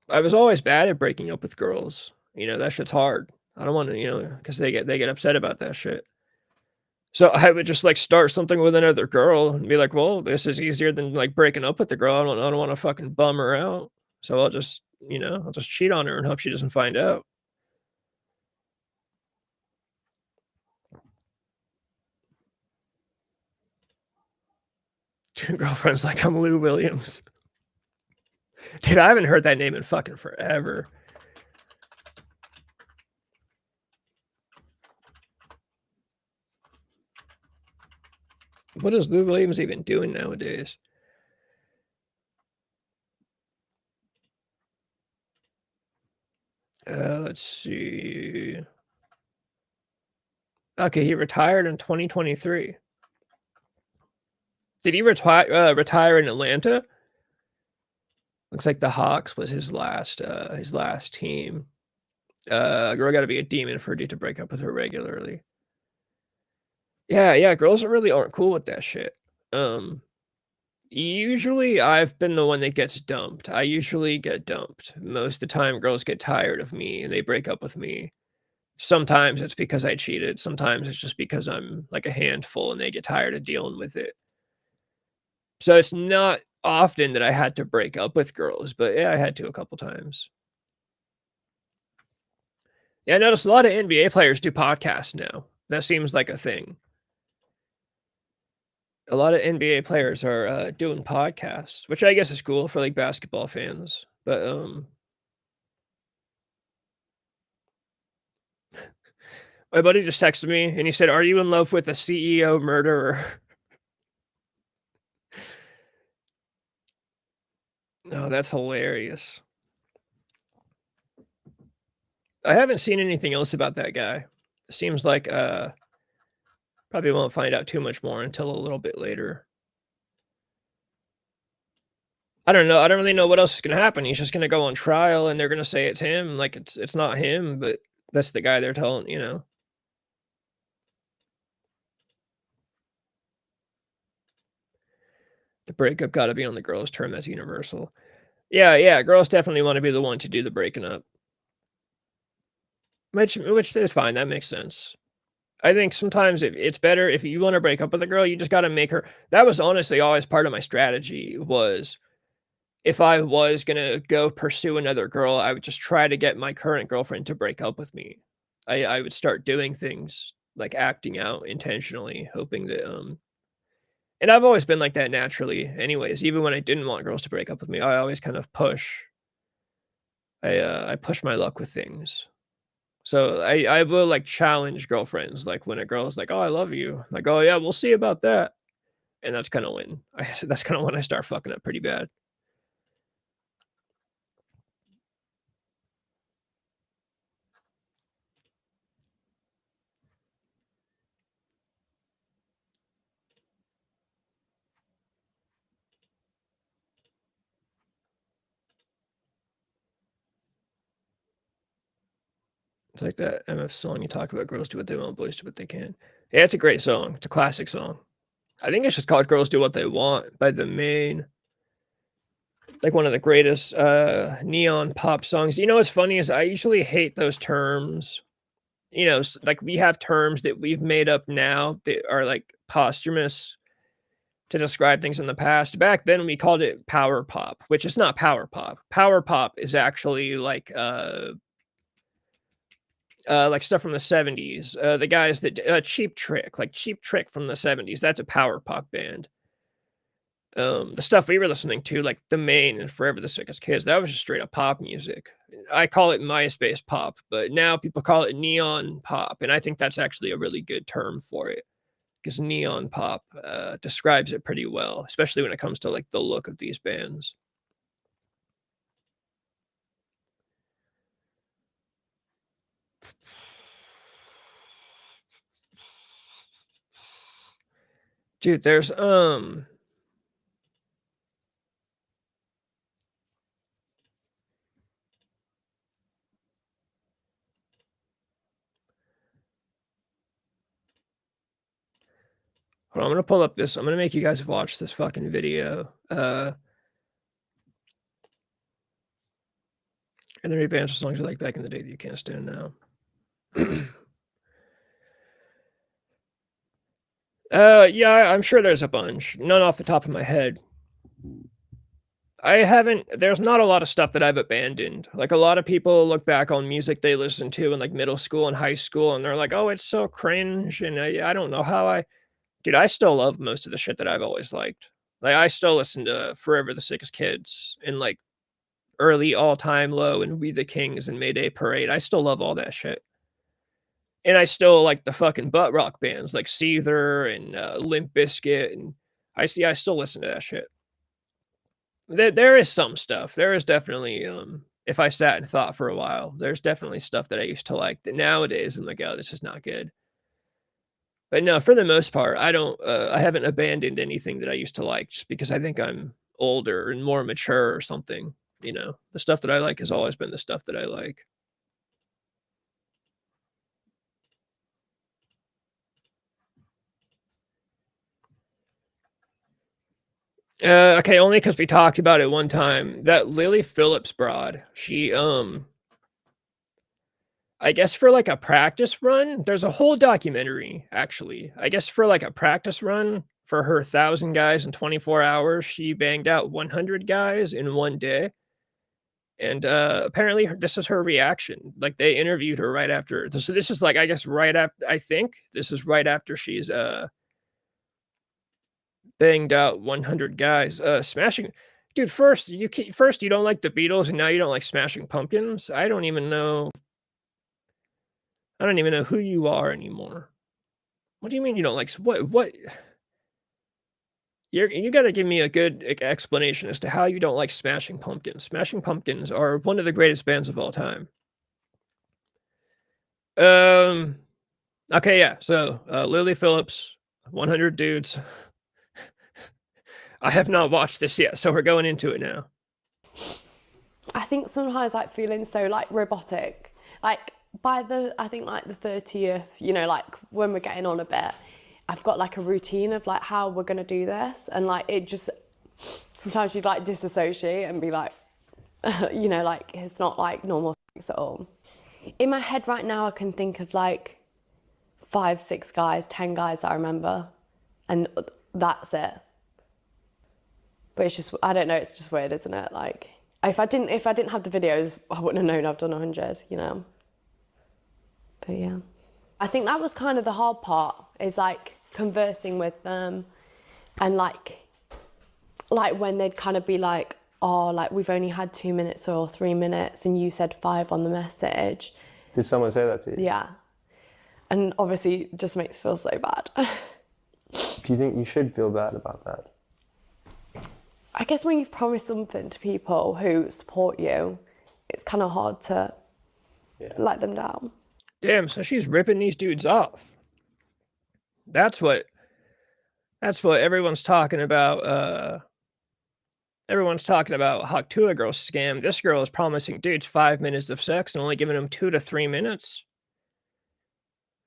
I was always bad at breaking up with girls, you know, that shit's hard. I don't wanna, because they get upset about that shit. So, I would just, like, start something with another girl and be like, "Well, this is easier than, like, breaking up with the girl. I don't wanna fucking bum her out, so I'll just cheat on her and hope she doesn't find out." Girlfriend's like, "I'm Lou Williams." Dude, I haven't heard that name in fucking forever. What is Lou Williams even doing nowadays? see. Okay, he retired in 2023. Did he retire in Atlanta? Looks like the Hawks was his last team. Girl gotta be a demon for a dude to break up with her regularly. Yeah, girls really aren't cool with that shit. Usually I've been the one that gets dumped. I usually get dumped. Most of the time, girls get tired of me and they break up with me. Sometimes it's because I cheated. Sometimes it's just because I'm like a handful and they get tired of dealing with it. So it's not often that I had to break up with girls, but yeah, I had to a couple times. Yeah, I noticed a lot of NBA players do podcasts now. That seems like a thing. A lot of NBA players are doing podcasts, which I guess is cool for like basketball fans. But my buddy just texted me and he said, "Are you in love with a CEO murderer?" Oh, that's hilarious. I haven't seen anything else about that guy. It seems like probably won't find out too much more until a little bit later. I don't know. I don't really know what else is gonna happen. He's just gonna go on trial and they're gonna say it's him. Like it's not him, but that's the guy they're telling, you know. The breakup gotta be on the girl's term. That's universal. Yeah. Girls definitely want to be the one to do the breaking up. Which is fine. That makes sense. I think sometimes it's better if you want to break up with a girl, you just got to make her. That was honestly always part of my strategy was if I was going to go pursue another girl, I would just try to get my current girlfriend to break up with me. I would start doing things like acting out intentionally, hoping that and I've always been like that naturally anyways. Even when I didn't want girls to break up with me, I always kind of push. I push my luck with things. So I will like challenge girlfriends, like when a girl's like, "Oh, I love you," like, "Oh yeah, we'll see about that," and that's kind of when that's kind of when I start fucking up pretty bad. It's like that MF song you talk about girls do what they want, boys do what they can. Yeah, it's a great song. It's a classic song. I think it's just called "Girls Do What They Want" by The Main. Like one of the greatest neon pop songs. You know what's funny is I usually hate those terms. You know, like we have terms that we've made up now that are like posthumous to describe things in the past. Back then, we called it power pop, which is not power pop. Power pop is actually like stuff from the 70s. The guys that Cheap Trick, like Cheap Trick from the 70s. That's a power pop band. The stuff we were listening to, like The Main and Forever the Sickest Kids, that was just straight up pop music. I call it MySpace pop, but now people call it neon pop, and I think that's actually a really good term for it because neon pop describes it pretty well, especially when it comes to like the look of these bands. Dude, there's hold on, I'm gonna pull up this. I'm gonna make you guys watch this fucking video. And there are bands or songs you like back in the day that you can't stand now. Yeah, I'm sure there's a bunch. None off the top of my head. There's not a lot of stuff that I've abandoned. Like a lot of people look back on music they listened to in like middle school and high school and they're like, "Oh, it's so cringe." And I don't know how dude, I still love most of the shit that I've always liked. Like I still listen to Forever the Sickest Kids and like early All Time Low and We the Kings and Mayday Parade. I still love all that shit. And I still like the fucking butt rock bands like Seether and Limp Bizkit, and I still listen to that shit. There is some stuff. There is definitely if I sat and thought for a while. There's definitely stuff that I used to like that nowadays I'm like, "Oh, this is not good." But no, for the most part, I haven't abandoned anything that I used to like just because I think I'm older and more mature or something, you know? The stuff that I like has always been the stuff that I like. Okay, only because we talked about it one time. That Lily Phillips broad, she, I guess for, like, a practice run there's a whole documentary, actually. I guess for, like, a practice run for her 1,000 guys in 24 hours, she banged out 100 guys in 1 day, and, apparently this is her reaction. Like, they interviewed her right after so this is, like, I guess right after. I think this is right after she's, banged out 100 guys. Smashing Dude, first you don't like the Beatles, and now you don't like Smashing Pumpkins? I don't even know who you are anymore. What do you mean you don't like what? You gotta give me a good explanation as to how you don't like Smashing Pumpkins. Smashing Pumpkins are one of the greatest bands of all time. Okay, yeah, so, Lily Phillips, 100 Dudes. I have not watched this yet, so we're going into it now. I think sometimes like feeling so like robotic, like by I think like the 30th, you know, like when we're getting on a bit, I've got like a routine of like how we're gonna do this, and like it just sometimes you'd like disassociate and be like, you know, like it's not like normal things at all. In my head right now, I can think of like 5, 6 guys, 10 guys that I remember, and that's it. But it's just, I don't know, it's just weird, isn't it? Like, if I didn't have the videos, I wouldn't have known I've done 100, you know? But yeah. I think that was kind of the hard part, is like conversing with them, and like when they'd kind of be like, oh, like we've only had 2 minutes or 3 minutes and you said 5 on the message. Did someone say that to you? Yeah. And obviously it just makes me feel so bad. Do you think you should feel bad about that? I guess when you've promised something to people who support you, it's kind of hard to let them down. Damn, so she's ripping these dudes off. That's what everyone's talking about. Everyone's talking about how Tuah girl scam. This girl is promising dudes 5 minutes of sex and only giving them 2 to 3 minutes.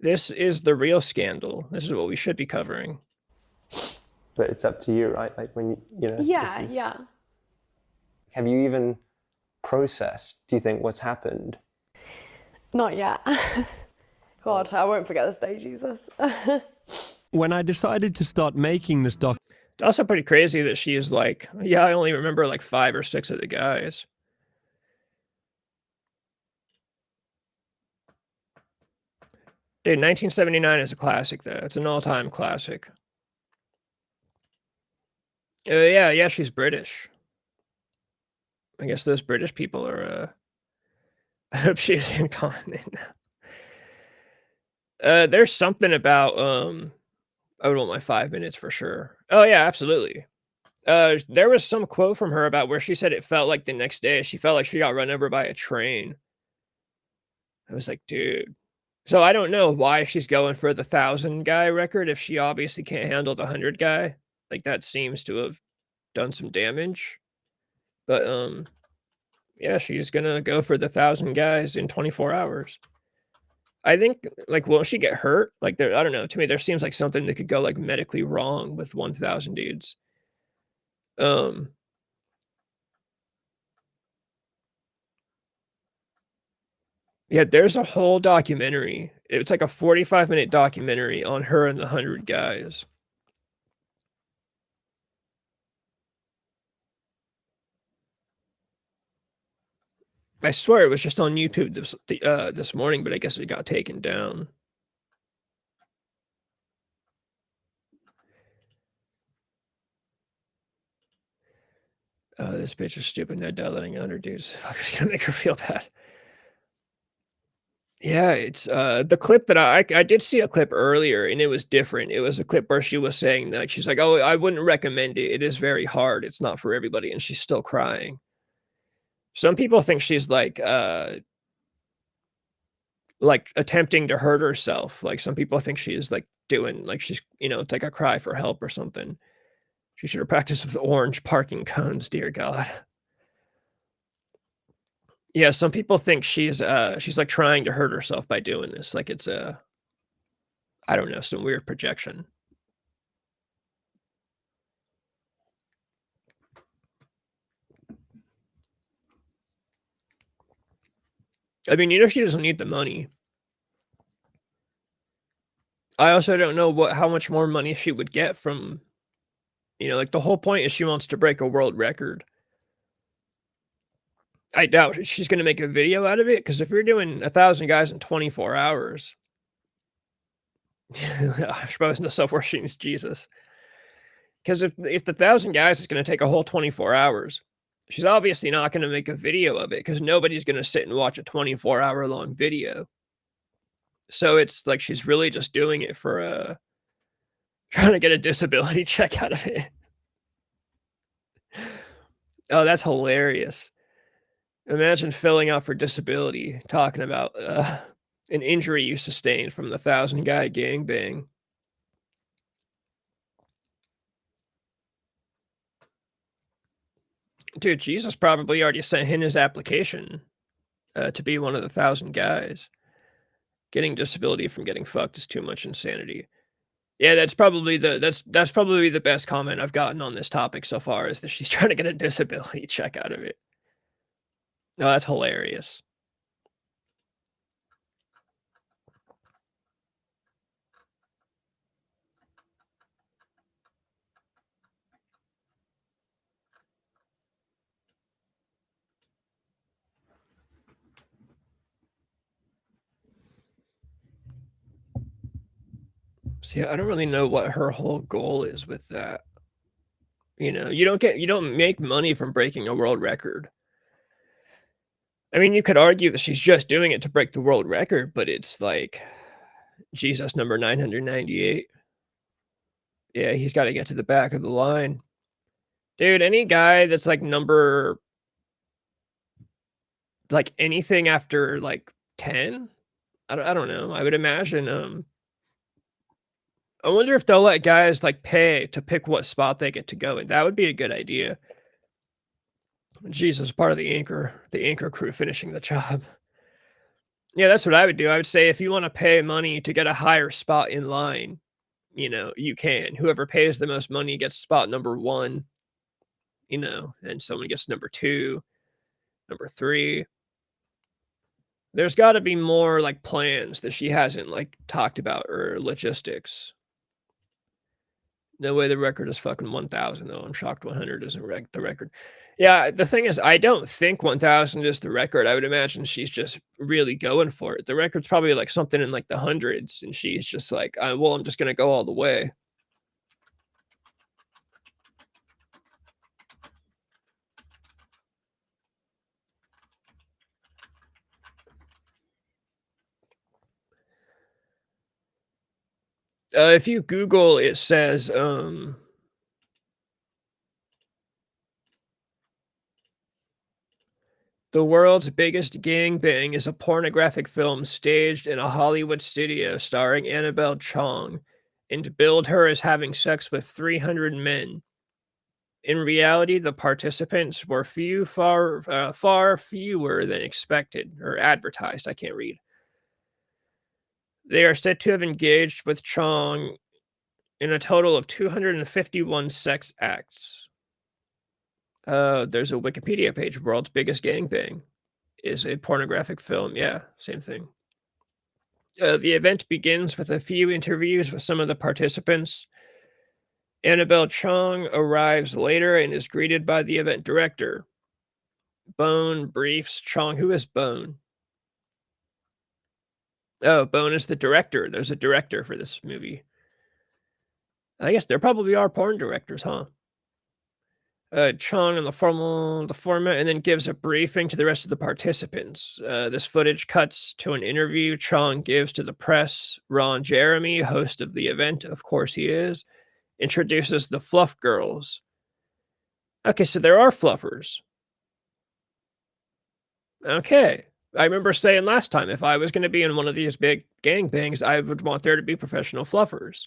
This is the real scandal. This is what we should be covering. But it's up to you, right? Like when you know. Yeah, yeah. Have you even processed, do you think, what's happened? Not yet. God, I won't forget this day, Jesus. When I decided to start making this doc. It's also pretty crazy that she is like, yeah, I only remember like 5 or 6 of the guys. Dude, 1979 is a classic, though. It's an all-time classic. Yeah, she's British. I guess those British people are, I hope she's incontinent now. There's something about, I would want my 5 minutes for sure. Oh, yeah, absolutely. There was some quote from her about where she said it felt like the next day she felt like she got run over by a train. I was like, dude. So I don't know why she's going for the 1,000 guy record if she obviously can't handle the 100 guy. Like, that seems to have done some damage. But, yeah, she's gonna go for the 1,000 guys in 24 hours. I think, like, won't she get hurt? Like, I don't know. To me, there seems like something that could go, like, medically wrong with 1,000 dudes. Yeah, there's a whole documentary. It's like a 45-minute documentary on her and the 100 guys. I swear it was just on YouTube this morning, but I guess it got taken down. Oh, this bitch is stupid. No doubt letting 100 dudes. Fuck, it's gonna make her feel bad. Yeah, it's the clip that I did see a clip earlier, and it was different. It was a clip where she was saying that she's like, "Oh, I wouldn't recommend it. It is very hard. It's not for everybody," and she's still crying. Some people think she's like attempting to hurt herself. Like some people think she's like doing like she's it's like a cry for help or something. She should have practiced with orange parking cones, dear God. Yeah, some people think she's like trying to hurt herself by doing this. Like it's I don't know, some weird projection. I mean, she doesn't need the money. I also don't know how much more money she would get from, like the whole point is she wants to break a world record. I doubt she's going to make a video out of it, because if you're doing 1,000 guys in 24 hours, she probably no self-worth, she needs Jesus. Because if the 1,000 guys is going to take a whole 24 hours, she's obviously not going to make a video of it, because nobody's going to sit and watch a 24-hour long video. So it's like she's really just doing it for trying to get a disability check out of it. Oh, that's hilarious. Imagine filling out for disability, talking about an injury you sustained from the 1,000 guy gangbang. Dude, Jesus probably already sent in his application to be one of the 1,000 guys. Getting disability from getting fucked is too much insanity. Yeah, that's probably the best comment I've gotten on this topic so far, is that she's trying to get a disability check out of it. Oh, that's hilarious. See, I don't really know what her whole goal is with that. You don't make money from breaking a world record. I mean, you could argue that she's just doing it to break the world record, but it's like, Jesus, number 998. Yeah, he's got to get to the back of the line. Dude, any guy that's like number, like anything after like 10, I don't know. I would imagine, I wonder if they'll let guys like pay to pick what spot they get to go in. That would be a good idea. Jesus, part of the anchor crew finishing the job. Yeah, that's what I would do. I would say if you want to pay money to get a higher spot in line, you can. Whoever pays the most money gets spot number 1, and someone gets number 2, number 3. There's got to be more like plans that she hasn't like talked about, or logistics. No way the record is fucking 1,000 though. I'm shocked 100 isn't the record. Yeah, the thing is, I don't think 1,000 is the record. I would imagine she's just really going for it. The record's probably like something in like the hundreds, and she's just like, well, I'm just gonna go all the way. If you Google, it says, the world's biggest gangbang is a pornographic film staged in a Hollywood studio starring Annabelle Chong, and billed her as having sex with 300 men. In reality, the participants were far fewer than expected, or advertised. I can't read. They are said to have engaged with Chong in a total of 251 sex acts. There's a Wikipedia page. World's biggest gangbang is a pornographic film. Yeah, same thing. The event begins with a few interviews with some of the participants. Annabelle Chong arrives later and is greeted by the event director. Bone briefs Chong. Who is Bone? Oh, Bone is the director. There's a director for this movie. I guess there probably are porn directors, huh? Chong in the format, and then gives a briefing to the rest of the participants. This footage cuts to an interview Chong gives to the press. Ron Jeremy, host of the event, of course he is, introduces the Fluff Girls. Okay, so there are fluffers. Okay. I remember saying last time, if I was going to be in one of these big gangbangs, I would want there to be professional fluffers.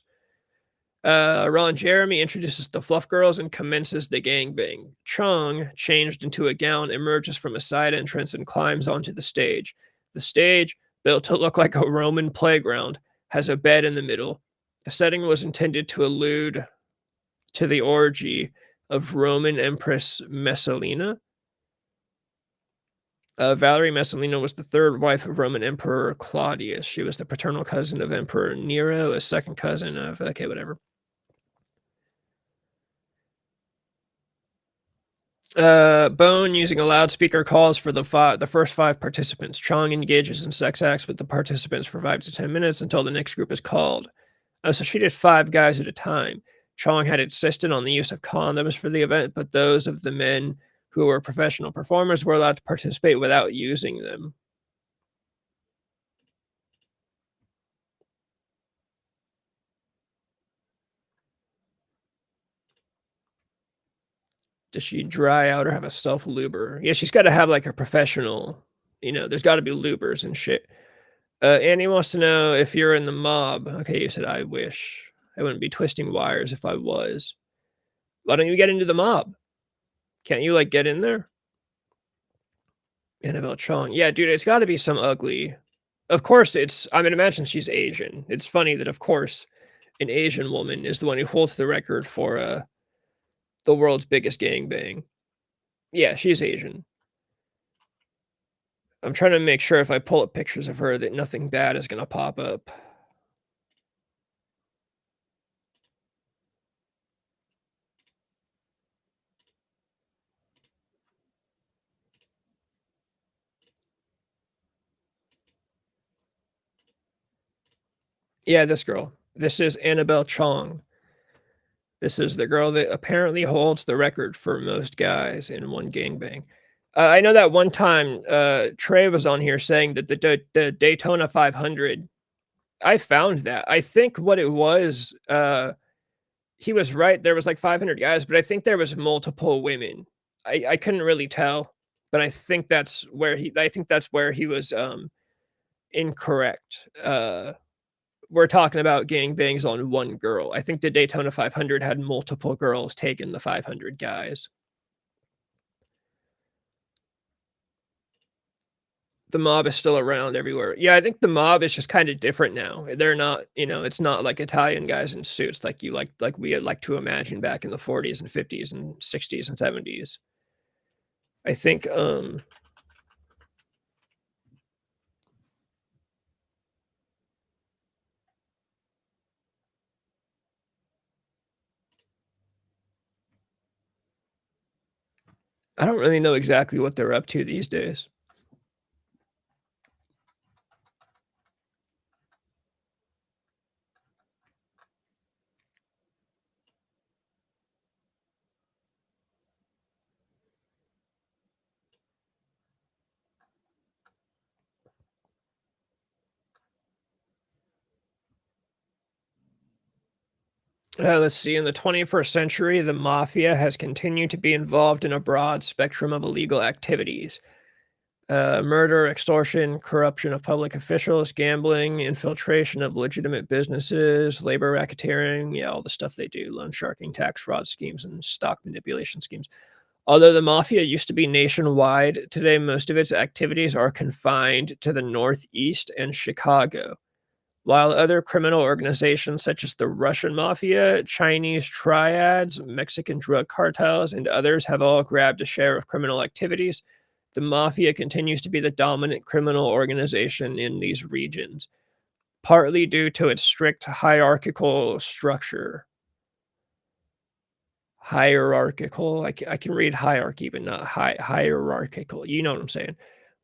Ron Jeremy introduces the Fluff Girls and commences the gangbang. Chong, changed into a gown, emerges from a side entrance and climbs onto the stage. The stage, built to look like a Roman playground, has a bed in the middle. The setting was intended to allude to the orgy of Roman Empress Messalina. Valerie Messalina was the third wife of Roman Emperor Claudius. She was the paternal cousin of Emperor Nero, a second cousin of... Okay, whatever. Bone, using a loudspeaker, calls for the first 5 participants. Chong engages in sex acts with the participants for 5 to 10 minutes until the next group is called. So she did 5 guys at a time. Chong had insisted on the use of condoms for the event, but those of the men who were professional performers were allowed to participate without using them. Does she dry out or have a self-luber? Yeah, she's got to have like a professional, there's got to be lubers and shit. Annie wants to know if you're in the mob. Okay, you said I wish. I wouldn't be twisting wires if I was. Why don't you get into the mob? Can't you like get in there? Annabelle Chong. Yeah, dude, it's got to be some ugly. Of course, I mean, imagine she's Asian. It's funny that, of course, an Asian woman is the one who holds the record for the world's biggest gangbang. Yeah, she's Asian. I'm trying to make sure if I pull up pictures of her that nothing bad is going to pop up. Yeah, this girl. This is Annabelle Chong. This is the girl that apparently holds the record for most guys in one gangbang. I know that one time Trey was on here saying that the Daytona 500, I found that. I think what it was, he was right. There was like 500 guys, but I think there was multiple women. I couldn't really tell, but I think that's where he was incorrect. We're talking about gangbangs on one girl. I think the Daytona 500 had multiple girls taking the 500 guys. The mob is still around everywhere. Yeah, I think the mob is just kind of different now. They're not, it's not like Italian guys in suits like we like to imagine back in the 40s and 50s and 60s and 70s. I think I don't really know exactly what they're up to these days. Let's see. In the 21st century, the mafia has continued to be involved in a broad spectrum of illegal activities. Murder, extortion, corruption of public officials, gambling, infiltration of legitimate businesses, labor racketeering, yeah, all the stuff they do, loan sharking, tax fraud schemes, and stock manipulation schemes. Although the mafia used to be nationwide, today most of its activities are confined to the Northeast and Chicago. While other criminal organizations such as the Russian mafia, Chinese triads, Mexican drug cartels, and others have all grabbed a share of criminal activities, the mafia continues to be the dominant criminal organization in these regions, partly due to its strict hierarchical structure. Hierarchical. I can read hierarchy, but not hierarchical. You know what I'm saying.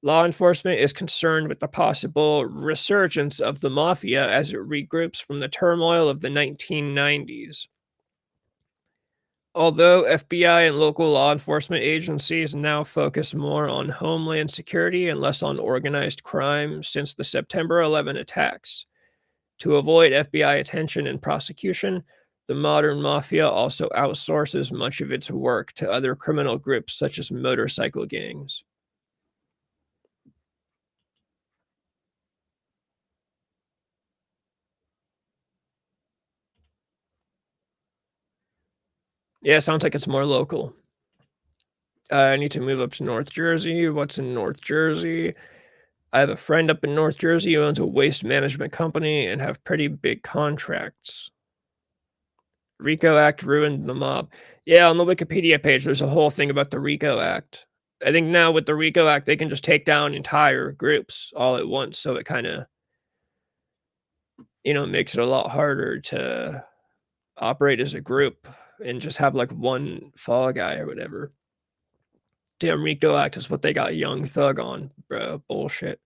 Law enforcement is concerned with the possible resurgence of the mafia as it regroups from the turmoil of the 1990s. Although FBI and local law enforcement agencies now focus more on homeland security and less on organized crime since the September 11 attacks. To avoid FBI attention and prosecution, the modern mafia also outsources much of its work to other criminal groups such as motorcycle gangs. Yeah, sounds like it's more local. I need to move up to North Jersey. What's in North Jersey? I have a friend up in North Jersey who owns a waste management company and have pretty big contracts. RICO Act ruined the mob. Yeah, on the Wikipedia page, there's a whole thing about the RICO Act. I think now with the RICO Act, they can just take down entire groups all at once. So it kind of, makes it a lot harder to operate as a group and just have like one fall guy or whatever. Damn, RICO Act is what they got Young Thug on, bro. Bullshit.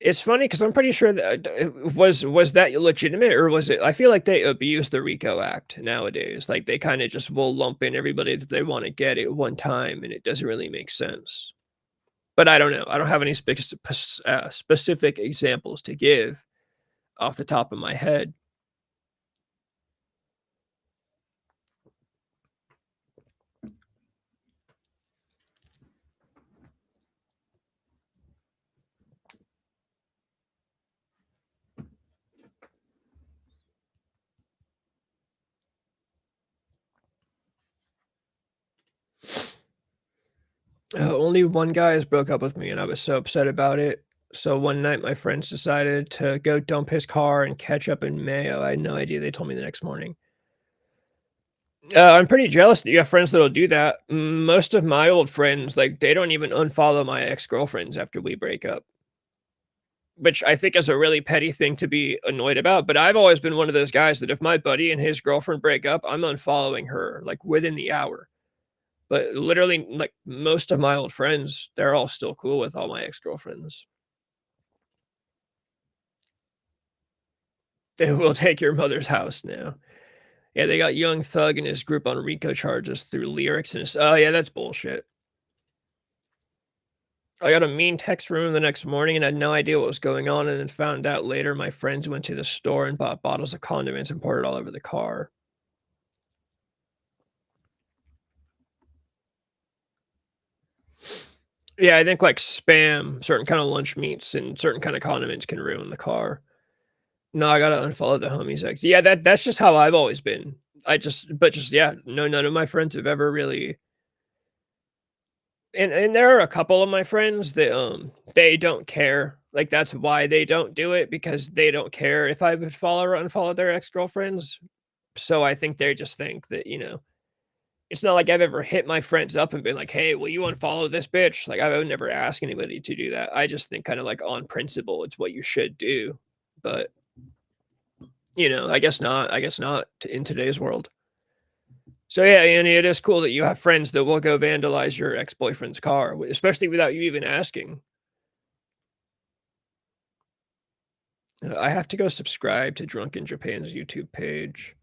It's funny because I'm pretty sure that was that legitimate, or was it? I feel like they abuse the RICO Act nowadays. Like they kind of just will lump in everybody that they want to get at one time, and it doesn't really make sense. But I don't know. I don't have any specific examples to give off the top of my head. Only one guy has broke up with me, and I was so upset about it. So one night, my friends decided to go dump his car and ketchup and mayo. I had no idea. They told me the next morning. I'm pretty jealous that you have friends that'll do that. Most of my old friends, like, they don't even unfollow my ex-girlfriends after we break up, which I think is a really petty thing to be annoyed about. But I've always been one of those guys that if my buddy and his girlfriend break up, I'm unfollowing her like within the hour. But literally, like most of my old friends, they're all still cool with all my ex-girlfriends. They will take your mother's house now. Yeah, they got Young Thug and his group on RICO charges through lyrics and oh yeah, that's bullshit. I got a mean text from him the next morning and had no idea what was going on, and then found out later my friends went to the store and bought bottles of condiments and poured it all over the car. Yeah, I think like Spam, certain kind of lunch meats, and certain kind of condiments can ruin the car. No, I gotta unfollow the homies ex. Yeah, that's just how I've always been. Yeah, no, none of my friends have ever really. And there are a couple of my friends that they don't care. Like that's why they don't do it, because they don't care if I would follow or unfollow their ex-girlfriends. So I think they just think that, it's not like I've ever hit my friends up and been like, "Hey, will you unfollow this bitch?" Like I would never ask anybody to do that. I just think kind of like on principle, it's what you should do. But I guess not. I guess not in today's world. So yeah, Annie, it is cool that you have friends that will go vandalize your ex-boyfriend's car, especially without you even asking. I have to go subscribe to Drunken Japan's YouTube page.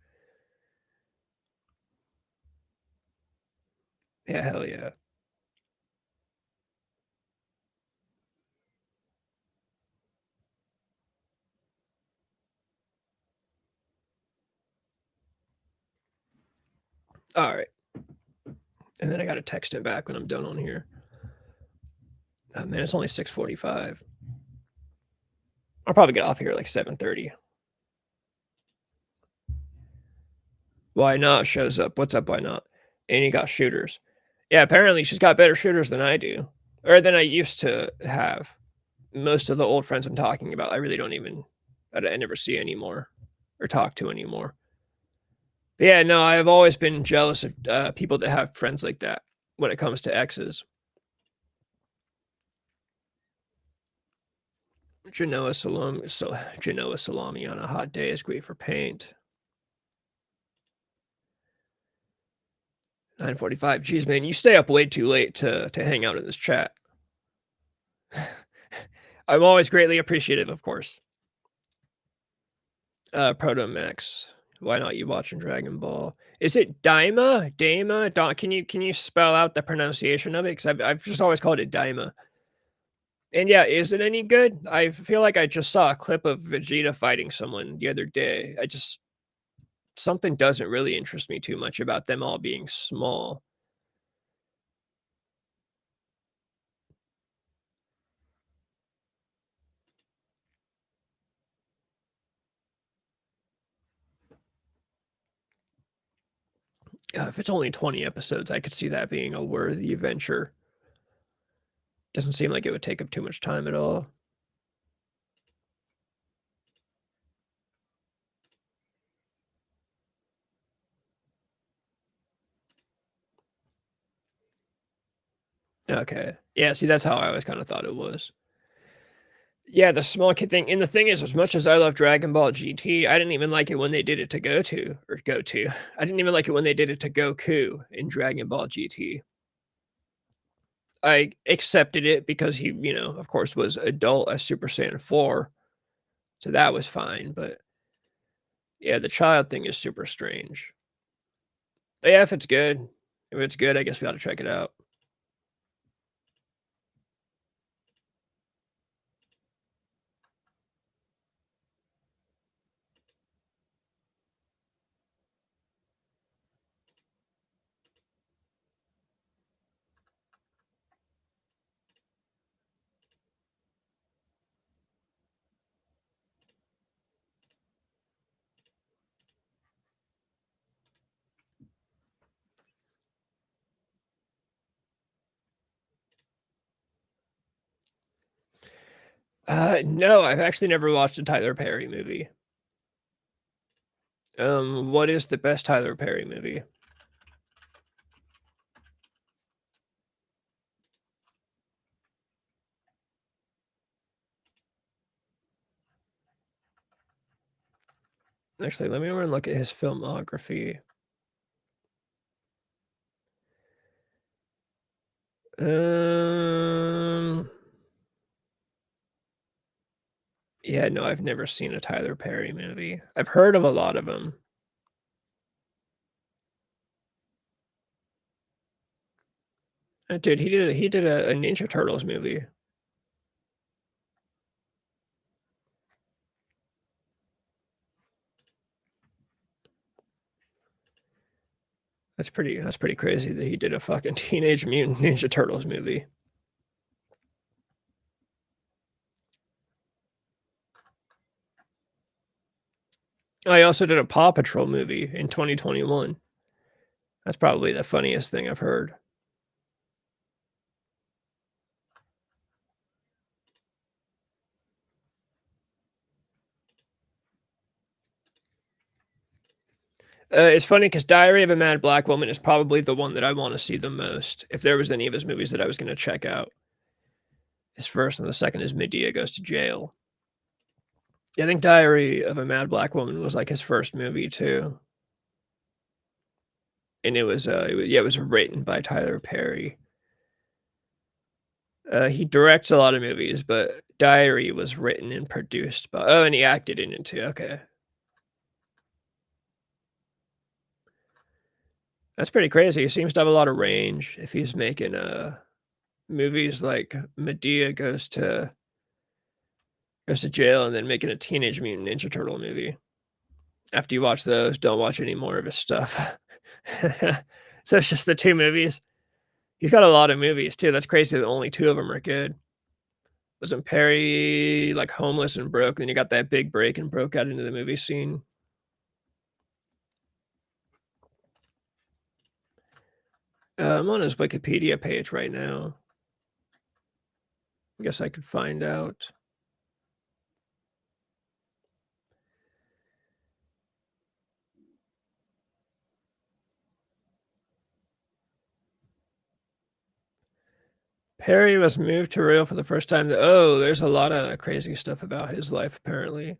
Yeah, hell yeah. All right. And then I got to text him back when I'm done on here. Oh, man, it's only 6:45. I'll probably get off here at like 7:30. Why not shows up. What's up? Why not? And you got shooters. Yeah, apparently she's got better shooters than I do, or than I used to have. Most of the old friends I'm talking about, I really don't even, I never see anymore or talk to anymore. But yeah, no, I've always been jealous of people that have friends like that when it comes to exes. Genoa salami on a hot day is great for paint. 9:45. Geez, man, you stay up way too late to hang out in this chat. I'm always greatly appreciative, of course. Proto Max. Why not you watching Dragon Ball? Is it Daima? Daima? Can you spell out the pronunciation of it? Because I've just always called it Daima. And yeah, is it any good? I feel like I just saw a clip of Vegeta fighting someone the other day. Something doesn't really interest me too much about them all being small. If it's only 20 episodes, I could see that being a worthy venture. Doesn't seem like it would take up too much time at all. Okay. Yeah, see, that's how I always kind of thought it was. Yeah, the small kid thing. And the thing is, as much as I love Dragon Ball GT, I didn't even like it when they did it to Goku. I didn't even like it when they did it to Goku in Dragon Ball GT. I accepted it because he, of course, was adult as Super Saiyan 4. So that was fine. But yeah, the child thing is super strange. But yeah, if it's good, I guess we ought to check it out. No, I've actually never watched a Tyler Perry movie. What is the best Tyler Perry movie? Actually, let me go and look at his filmography. Yeah, no, I've never seen a Tyler Perry movie. I've heard of a lot of them. Dude, he did a Ninja Turtles movie. That's pretty crazy that he did a fucking Teenage Mutant Ninja Turtles movie. I also did a Paw Patrol movie in 2021. That's probably the funniest thing I've heard. It's funny because Diary of a Mad Black Woman is probably the one that I want to see the most. If there was any of his movies that I was going to check out, his first and the second is Medea Goes to Jail. I think Diary of a Mad Black Woman was like his first movie too, and it was written by Tyler Perry. He directs a lot of movies, but Diary was written and produced by. Oh, and he acted in it too. Okay. That's pretty crazy. He seems to have a lot of range if he's making movies like Medea Goes to Jail and then making a Teenage Mutant Ninja Turtle movie. After you watch those, don't watch any more of his stuff. So it's just the two movies. He's got a lot of movies too. That's crazy that only two of them are good. Wasn't Perry like homeless and broke? Then you got that big break and broke out into the movie scene. I'm on his Wikipedia page right now. I guess I could find out. Perry was moved to Rio for the first time. Oh, there's a lot of crazy stuff about his life, apparently.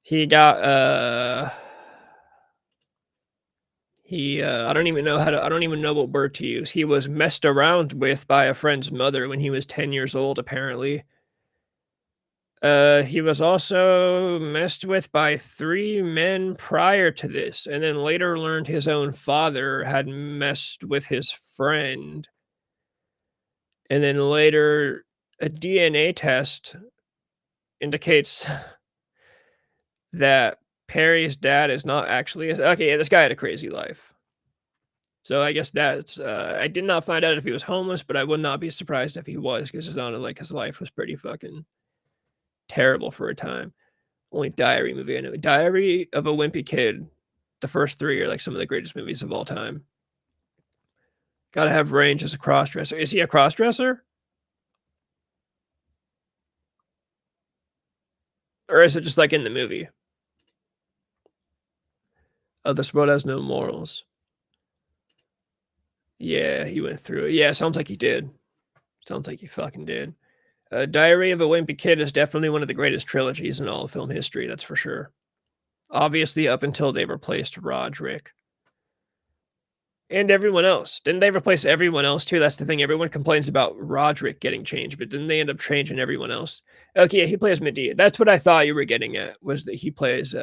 He got, I don't even know what word to use. He was messed around with by a friend's mother when he was 10 years old, apparently. He was also messed with by 3 men prior to this, and then later learned his own father had messed with his friend. And then later, a DNA test indicates that Perry's dad is not actually okay, yeah, this guy had a crazy life. So I guess that's I did not find out if he was homeless, but I would not be surprised if he was because it sounded like his life was pretty fucking terrible for a time. Only Diary movie I know. Diary of a Wimpy Kid The first 3 are like some of the greatest movies of all time. Gotta have range as a crossdresser. Is he a crossdresser? Or is it just like in the movie? Oh, this world has no morals. Yeah, he went through it. Yeah, sounds like he did. Sounds like he fucking did. Diary of a Wimpy Kid is definitely one of the greatest trilogies in all of film history, that's for sure. Obviously, up until they replaced Roderick. And everyone else. Didn't they replace everyone else too? That's the thing. Everyone complains about Roderick getting changed, but didn't they end up changing everyone else? Okay, yeah, he plays Medea. That's what I thought you were getting at, was that he plays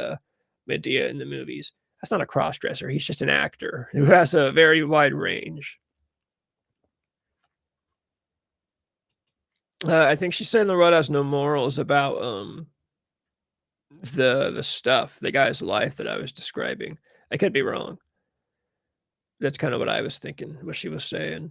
Medea in the movies. That's not a crossdresser. He's just an actor who has a very wide range. I think she said in The World Has No Morals about the stuff, the guy's life that I was describing. I could be wrong. That's kind of what I was thinking, what she was saying.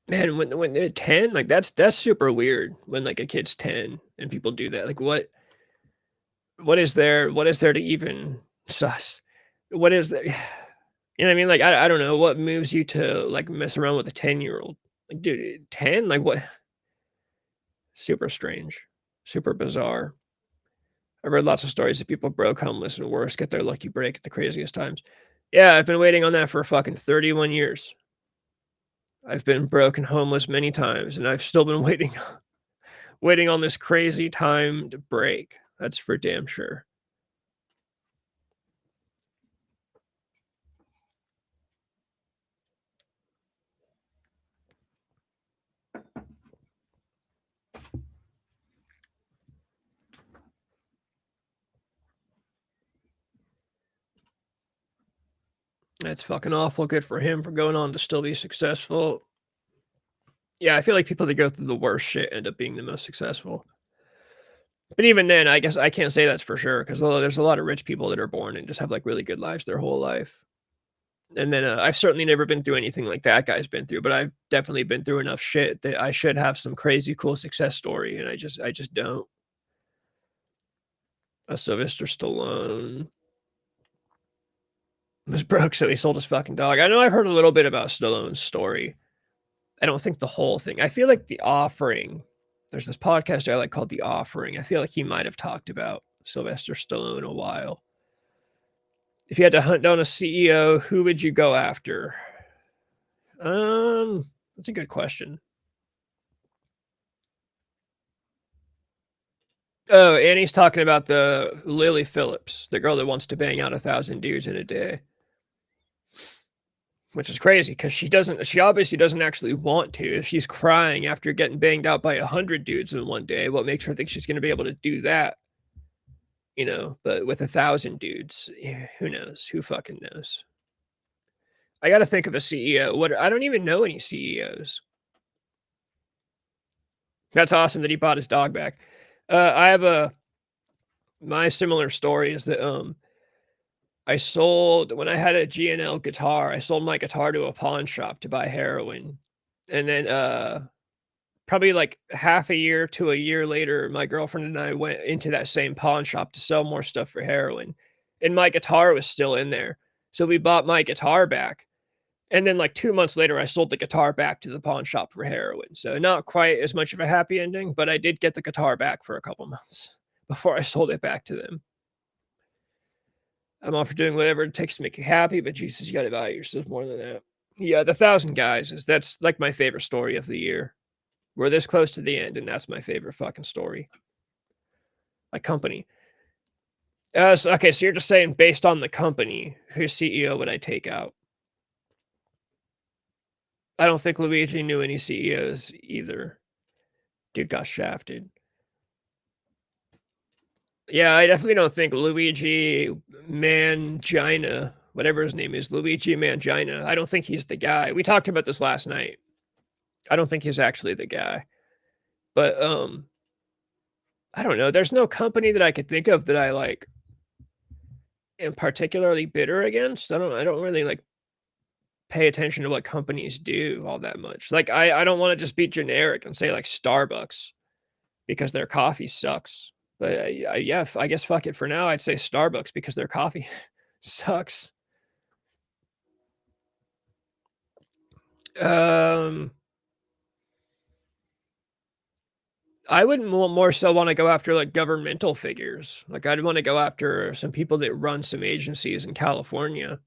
Man, when they're 10, like that's super weird when like a kid's 10 and people do that. Like what is there to even suss? What is there? You know what I mean? Like I don't know what moves you to like mess around with a 10-year-old. Like dude, 10? Like what? Super strange, super bizarre. I've read lots of stories of people broke, homeless, and worse get their lucky break at the craziest times. Yeah, I've been waiting on that for fucking 31 years. I've been broke and homeless many times, and I've still been waiting on this crazy time to break. That's for damn sure. That's fucking awful. Good for him for going on to still be successful. Yeah, I feel like people that go through the worst shit end up being the most successful. But even then, I guess I can't say that's for sure because there's a lot of rich people that are born and just have like really good lives their whole life. And then I've certainly never been through anything like that guy's been through, but I've definitely been through enough shit that I should have some crazy cool success story, and I just don't. Sylvester Stallone was broke, so he sold his fucking dog. I know I've heard a little bit about Stallone's story. I don't think the whole thing. I feel like The Offering. There's this podcast I like called The Offering. I feel like he might have talked about Sylvester Stallone a while. If you had to hunt down a CEO, who would you go after? That's a good question. Oh, and he's talking about the Lily Phillips, the girl that wants to bang out 1,000 dudes in a day. Which is crazy because she obviously doesn't actually want to. If she's crying after getting banged out by 100 dudes in one day, what makes her think she's going to be able to do that? You know, but with 1,000 dudes, who knows? Who fucking knows? I got to think of a CEO. I don't even know any CEOs. That's awesome that he bought his dog back. I have my similar story is that when I had a G&L guitar, I sold my guitar to a pawn shop to buy heroin. And then probably like half a year to a year later, my girlfriend and I went into that same pawn shop to sell more stuff for heroin. And my guitar was still in there. So we bought my guitar back. And then like 2 months later, I sold the guitar back to the pawn shop for heroin. So not quite as much of a happy ending, but I did get the guitar back for a couple months before I sold it back to them. I'm all for doing whatever it takes to make you happy, but Jesus, you got to value yourself more than that. Yeah, the 1,000 guys that's like my favorite story of the year. We're this close to the end, and that's my favorite fucking story. My company. Okay, so you're just saying based on the company, whose CEO would I take out? I don't think Luigi knew any CEOs either. Dude got shafted. Yeah, I definitely don't think Luigi Mangina, whatever his name is, Luigi Mangina, I don't think he's the guy. We talked about this last night. I don't think he's actually the guy. But I don't know. There's no company that I could think of that I like am particularly bitter against. I don't really like pay attention to what companies do all that much. Like, I don't want to just be generic and say like Starbucks because their coffee sucks. But yeah, I guess fuck it for now. I'd say Starbucks because their coffee sucks. I would more so want to go after like governmental figures. Like I'd want to go after some people that run some agencies in California.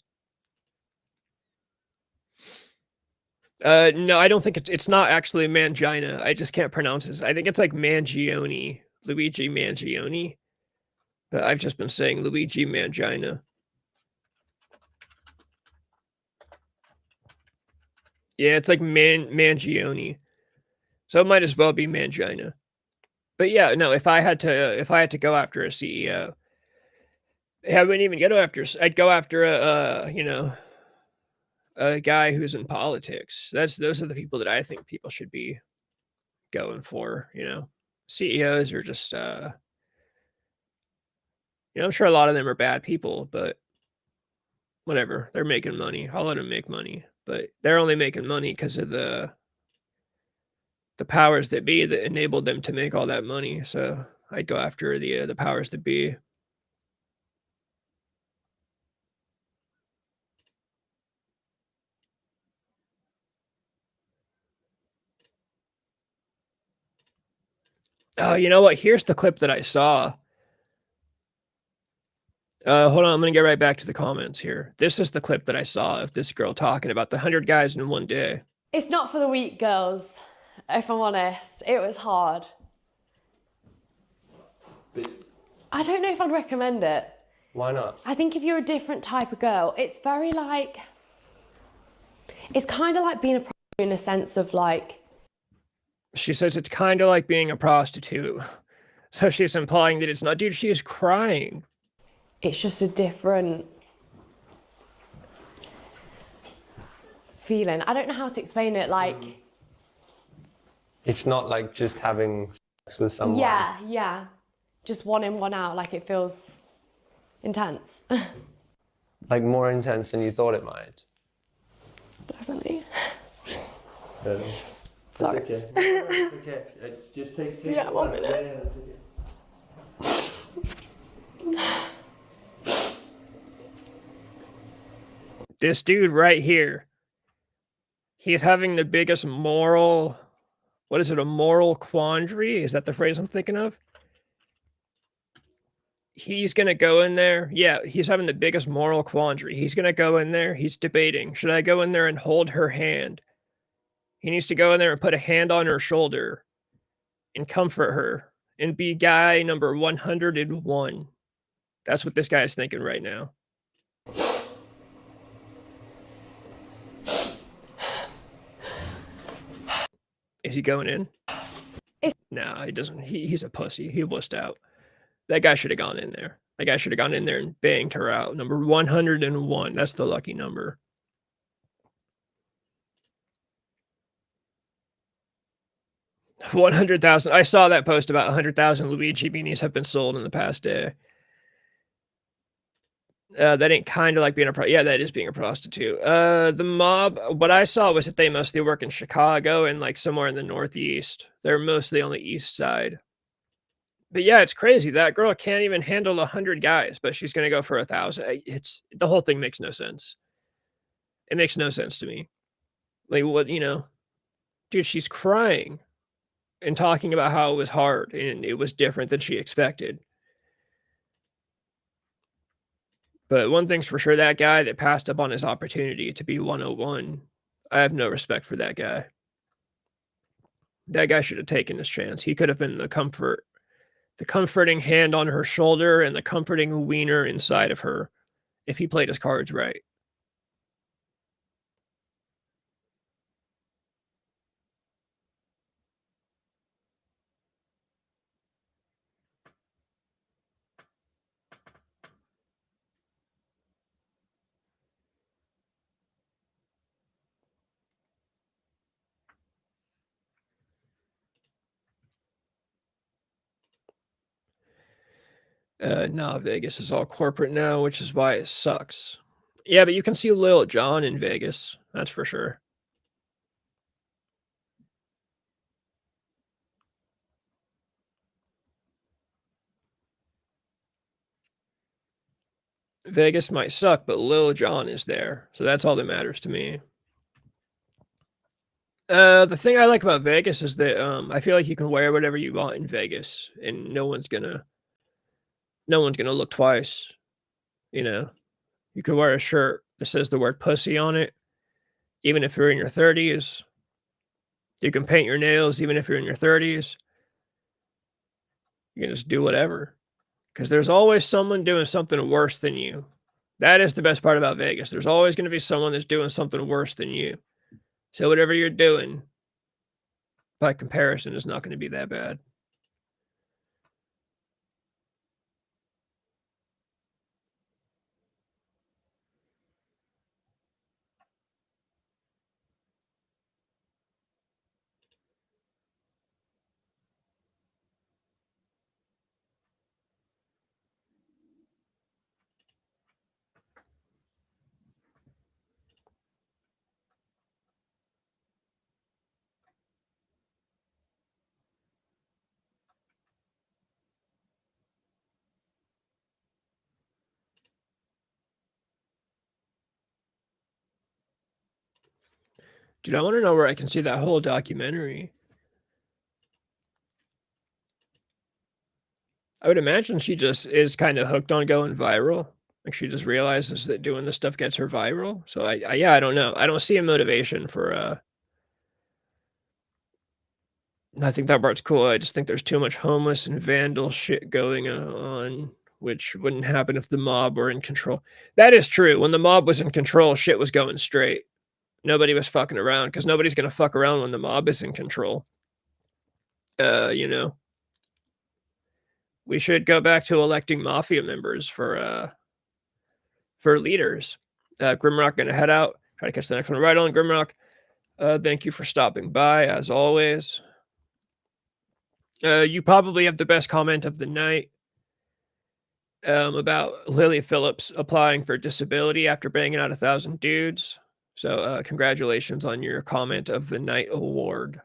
No, I don't think it's not actually Mangina. I just can't pronounce this. I think it's like Mangione, Luigi Mangione. But I've just been saying Luigi Mangina. Yeah, it's like Mangione. So it might as well be Mangina. But yeah, no, if I had to go after a CEO, I wouldn't even go after. I'd go after a guy who's in politics. Those are the people that I think people should be going for. CEOs are just I'm sure a lot of them are bad people, but whatever. They're making money. I'll let them make money, but they're only making money because of the powers that be that enabled them to make all that money. So I'd go after the powers that be. Oh, you know what? Here's the clip that I saw. Hold on, I'm gonna get right back to the comments here. This is the clip that I saw of this girl talking about the 100 guys in one day. It's not for the weak girls, if I'm honest. It was hard. I don't know if I'd recommend it. Why not? I think if you're a different type of girl, it's very like, it's kind of like being a prostitute in a sense of like. She says it's kind of like being a prostitute. So she's implying that it's not. Dude, she is crying. It's just a different feeling. I don't know how to explain it. Like, It's not like just having sex with someone. yeah. Just one in, one out. Like, it feels intense. Like more intense than you thought it might. Definitely. Sorry. Okay. Okay. Just take Yeah, 1 minute. This dude right here, he's having the biggest moral, what is it, a moral quandary? Is that the phrase I'm thinking of? He's going to go in there. Yeah, he's having the biggest moral quandary. He's going to go in there. He's debating. Should I go in there and hold her hand? He needs to go in there and put a hand on her shoulder and comfort her and be guy number 101. That's what this guy is thinking right now. Is he going in? No, he doesn't. He's a pussy. He wussed out. That guy should have gone in there. That guy should have gone in there and banged her out. Number 101. That's the lucky number. $100,000. I saw that post about 100,000 Luigi beanies have been sold in the past day. That ain't kind of like being a yeah, that is being a prostitute. The mob, what I saw was that they mostly work in Chicago and like somewhere in the Northeast. They're mostly on the East side. But yeah, it's crazy. That girl can't even handle 100 guys, but she's gonna go for 1,000. It's the whole thing makes no sense. It makes no sense to me. Like what, dude, she's crying and talking about how it was hard and it was different than she expected. But one thing's for sure, that guy that passed up on his opportunity to be 101, I have no respect for that guy. That guy should have taken his chance. He could have been the comforting hand on her shoulder and the comforting wiener inside of her if he played his cards right. No, Vegas is all corporate now, which is why it sucks. Yeah, but you can see Lil Jon in Vegas. That's for sure. Vegas might suck, but Lil Jon is there, so that's all that matters to me. The thing I like about Vegas is that I feel like you can wear whatever you want in Vegas, and no one's gonna look twice. You know, you could wear a shirt that says the word "pussy" on it, even if you're in your 30s. You can paint your nails, even if you're in your 30s. You can just do whatever, because there's always someone doing something worse than you. That is the best part about Vegas. There's always going to be someone that's doing something worse than you. So whatever you're doing, by comparison, is not going to be that bad. Dude, I want to know where I can see that whole documentary. I would imagine she just is kind of hooked on going viral. Like she just realizes that doing this stuff gets her viral. So yeah, I don't know. I don't see a motivation for I think that part's cool. I just think there's too much homeless and vandal shit going on, which wouldn't happen if the mob were in control. That is true. When the mob was in control, shit was going straight. Nobody was fucking around because nobody's gonna fuck around when the mob is in control. You know, we should go back to electing mafia members for leaders. Grimrock gonna head out. Try to catch the next one. Right on, Grimrock. Thank you for stopping by as always. You probably have the best comment of the night about Lily Phillips applying for disability after banging out 1,000 dudes. So congratulations on your comment of the night award.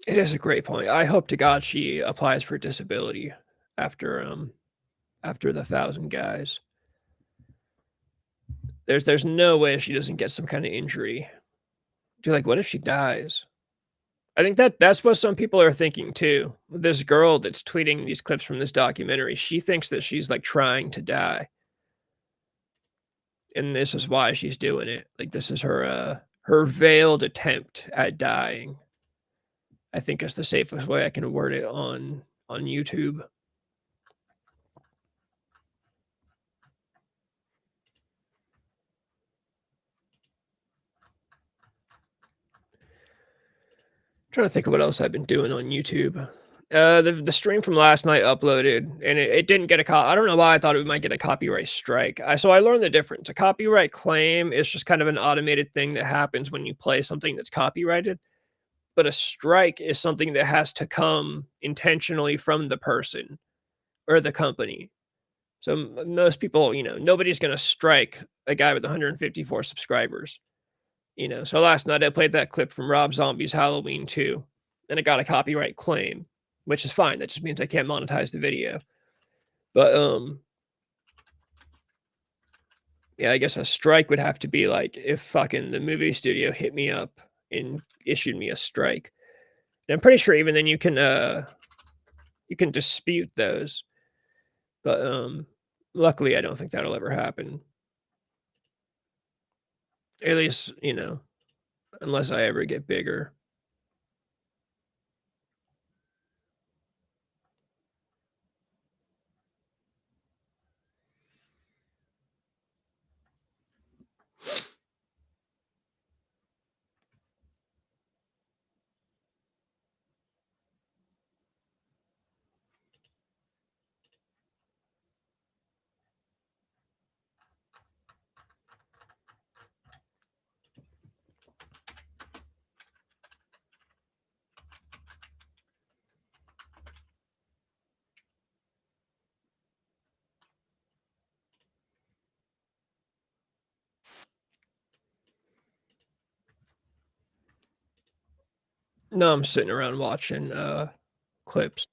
It is a great point. I hope to God she applies for disability after the 1,000 guys. There's no way she doesn't get some kind of injury. Dude, like, what if she dies? I think that's what some people are thinking too. This girl that's tweeting these clips from this documentary, she thinks that she's like trying to die. And this is why she's doing it. Like this is her veiled attempt at dying. I think is the safest way I can word it on YouTube. Trying to think of what else I've been doing on YouTube. The stream from last night uploaded, and it didn't get a I don't know why I thought it might get a copyright strike. So I learned the difference. A copyright claim is just kind of an automated thing that happens when you play something that's copyrighted. But a strike is something that has to come intentionally from the person or the company. So most people, nobody's going to strike a guy with 154 subscribers. So last night I played that clip from Rob Zombie's Halloween 2, and it got a copyright claim, which is fine. That just means I can't monetize the video. But yeah, I guess a strike would have to be like if fucking the movie studio hit me up and issued me a strike. And I'm pretty sure even then you can dispute those. But luckily I don't think that'll ever happen. At least, unless I ever get bigger. No, I'm sitting around watching clips.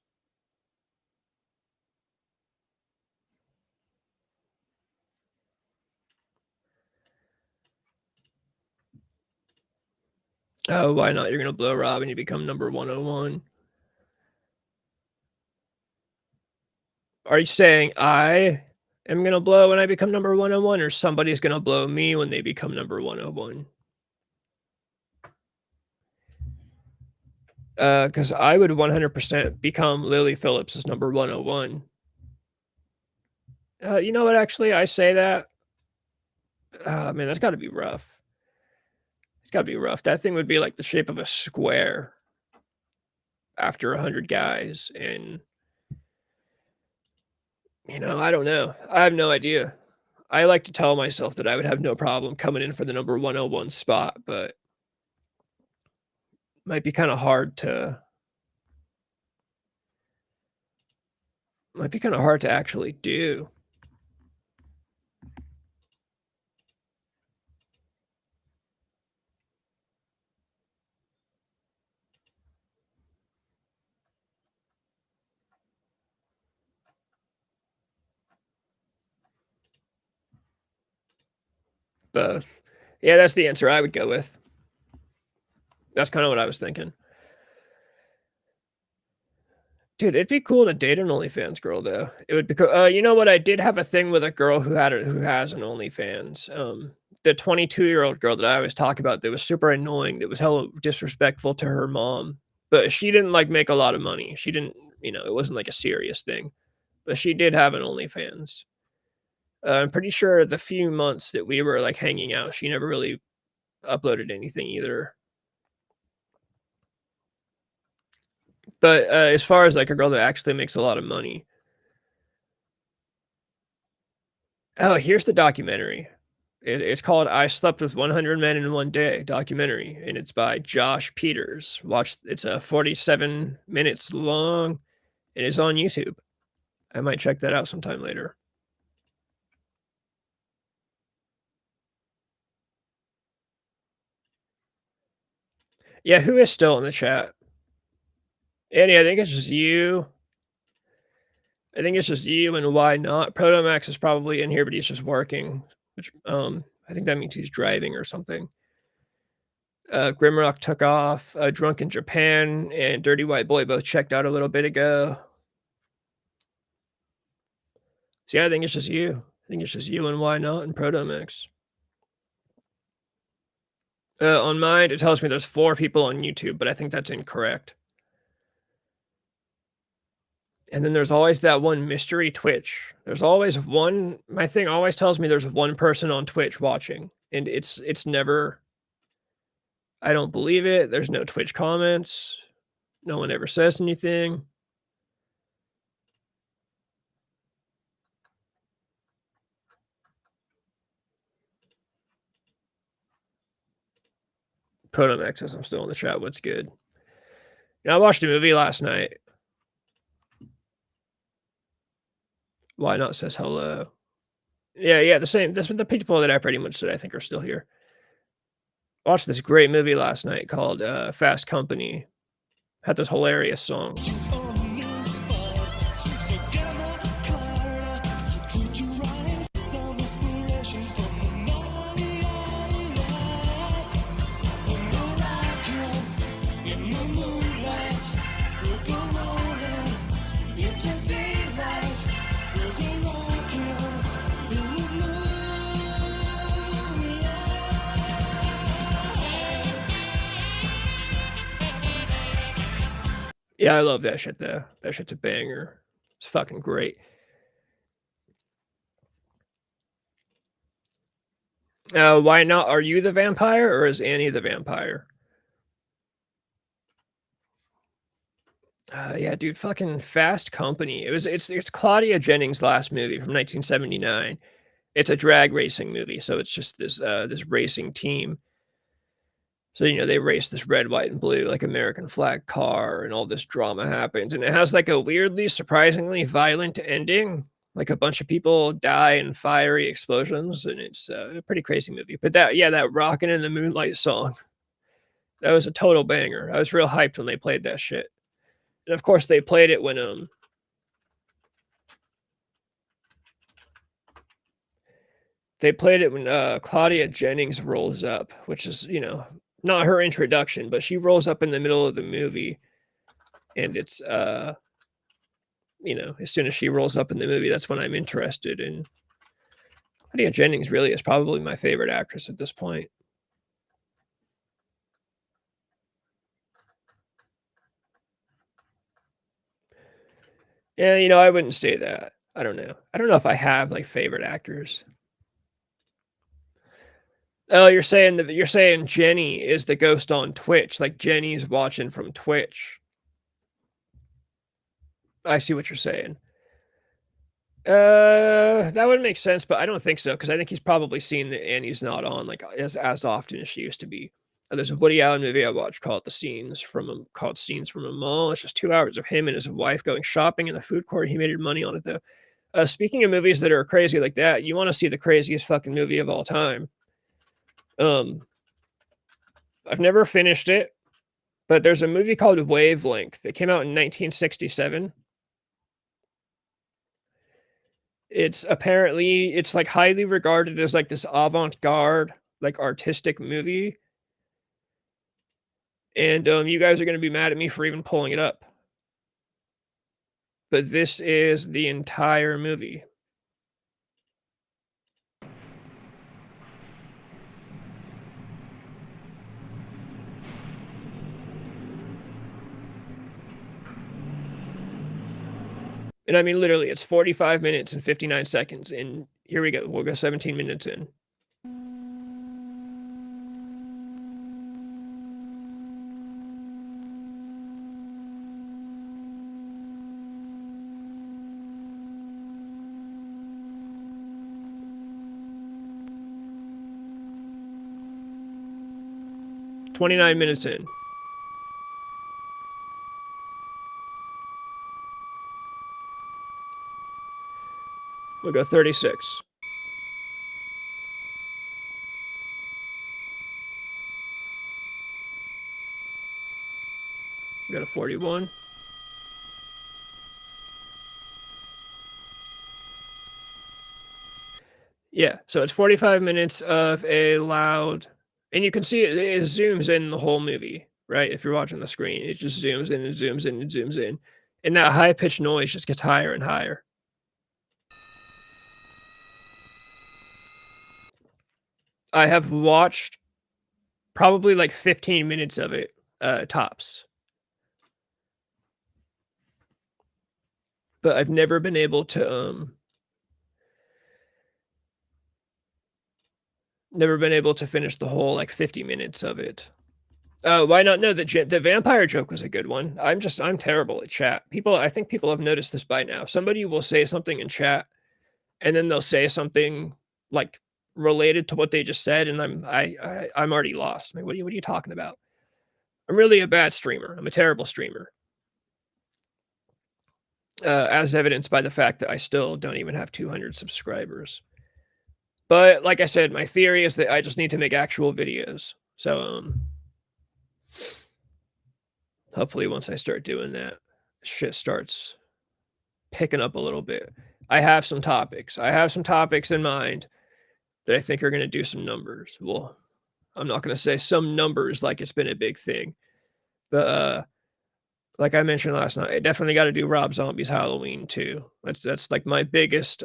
Oh, why not? You're gonna blow Rob and you become number 101. Are you saying I am gonna blow when I become number 101, or somebody's gonna blow me when they become number 101? Because I would 100% become Lily Phillips as number 101. You know what? Actually, I say that. Man, that's got to be rough. It's got to be rough. That thing would be like the shape of a square after 100 guys, and I don't know. I have no idea. I like to tell myself that I would have no problem coming in for the number 101 spot, but might be kind of hard to actually do. Both. Yeah, that's the answer I would go with. That's kind of what I was thinking. Dude, it'd be cool to date an OnlyFans girl, though. It would be cool. You know what? I did have a thing with a girl who has an OnlyFans. The 22-year-old girl that I always talk about that was super annoying, that was hella disrespectful to her mom. But she didn't like make a lot of money. She didn't, it wasn't like a serious thing. But she did have an OnlyFans. I'm pretty sure the few months that we were like hanging out, she never really uploaded anything either. But as far as like a girl that actually makes a lot of money. Oh, here's the documentary. It's called "I Slept with 100 Men in One Day" documentary, and it's by Josh Peters. It's 47 minutes long, and it's on YouTube. I might check that out sometime later. Yeah, who is still in the chat? Annie, I think it's just you. I think it's just you, and why not? Protomax is probably in here, but he's just working, which I think that means he's driving or something. Grimrock took off. Drunk in Japan and Dirty White Boy both checked out a little bit ago. So yeah, I think it's just you. I think it's just you and why not and Protomax. On mine, it tells me there's 4 people on YouTube, but I think that's incorrect. And then there's always that one mystery Twitch. There's always one. My thing always tells me there's one person on Twitch watching, and it's never. I don't believe it. There's no Twitch comments. No one ever says anything. Protomax says I'm still in the chat. What's good? I watched a movie last night. Why not says hello. Yeah, the same. That's the people that I pretty much said I think are still here. Watched this great movie last night called Fast Company. Had this hilarious song. Yeah, I love that shit though. That shit's a banger. It's fucking great. Why not? Are you the vampire or is Annie the vampire? Yeah, dude, fucking Fast Company. It's Claudia Jennings' last movie from 1979. It's a drag racing movie, so it's just this racing team. So, they race this red, white, and blue, like American flag car, and all this drama happens. And it has like a weirdly, surprisingly violent ending. Like a bunch of people die in fiery explosions, and it's a pretty crazy movie. But that Rockin' in the Moonlight song That was a total banger. I was real hyped when they played that shit. And of course they played it when Claudia Jennings rolls up, which is, you know, not her introduction, but she rolls up in the middle of the movie, and it's you know, as soon as she rolls up in the movie, that's when I'm interested in. Claudia Jennings really is probably my favorite actress at this point. Yeah, you know, I wouldn't say that. I don't know. I don't know if I have like favorite actors. Oh, you're saying Jenny is the ghost on Twitch, like Jenny's watching from Twitch. I see what you're saying. That would make sense, but I don't think so, because I think he's probably seen that Annie's not on like as often as she used to be. There's a Woody Allen movie I watched called Scenes from a Mall. It's just 2 hours of him and his wife going shopping in the food court. He made money on it though. Speaking of movies that are crazy like that, you want to see the craziest fucking movie of all time. I've never finished it, but there's a movie called Wavelength that came out in 1967. It's like highly regarded as like this avant-garde, like artistic movie. And you guys are going to be mad at me for even pulling it up. But this is the entire movie. And I mean, literally, it's 45 minutes and 59 seconds. And here we go. We'll go 17 minutes in. "29 minutes in. We'll go 36. We got a 41. Yeah, so it's 45 minutes of a loud, and you can see it zooms in the whole movie, right? If you're watching the screen, it just zooms in and zooms in and zooms in. And that high-pitched noise just gets higher and higher. I have watched probably like 15 minutes of it, tops. But I've never been able to finish the whole like 50 minutes of it. Why not? No, the vampire joke was a good one. I'm terrible at chat. I think people have noticed this by now. Somebody will say something in chat, and then they'll say something like related to what they just said, and I'm already lost. I mean, what are you talking about? I'm really a bad streamer. I'm a terrible streamer. As evidenced by the fact that I still don't even have 200 subscribers. But like I said, my theory is that I just need to make actual videos. So hopefully once I start doing that, shit starts picking up a little bit. I have some topics. In mind that I think are going to do some numbers. Well, I'm not going to say some numbers like it's been a big thing. But like I mentioned last night, I definitely got to do Rob Zombie's Halloween too. That's like my biggest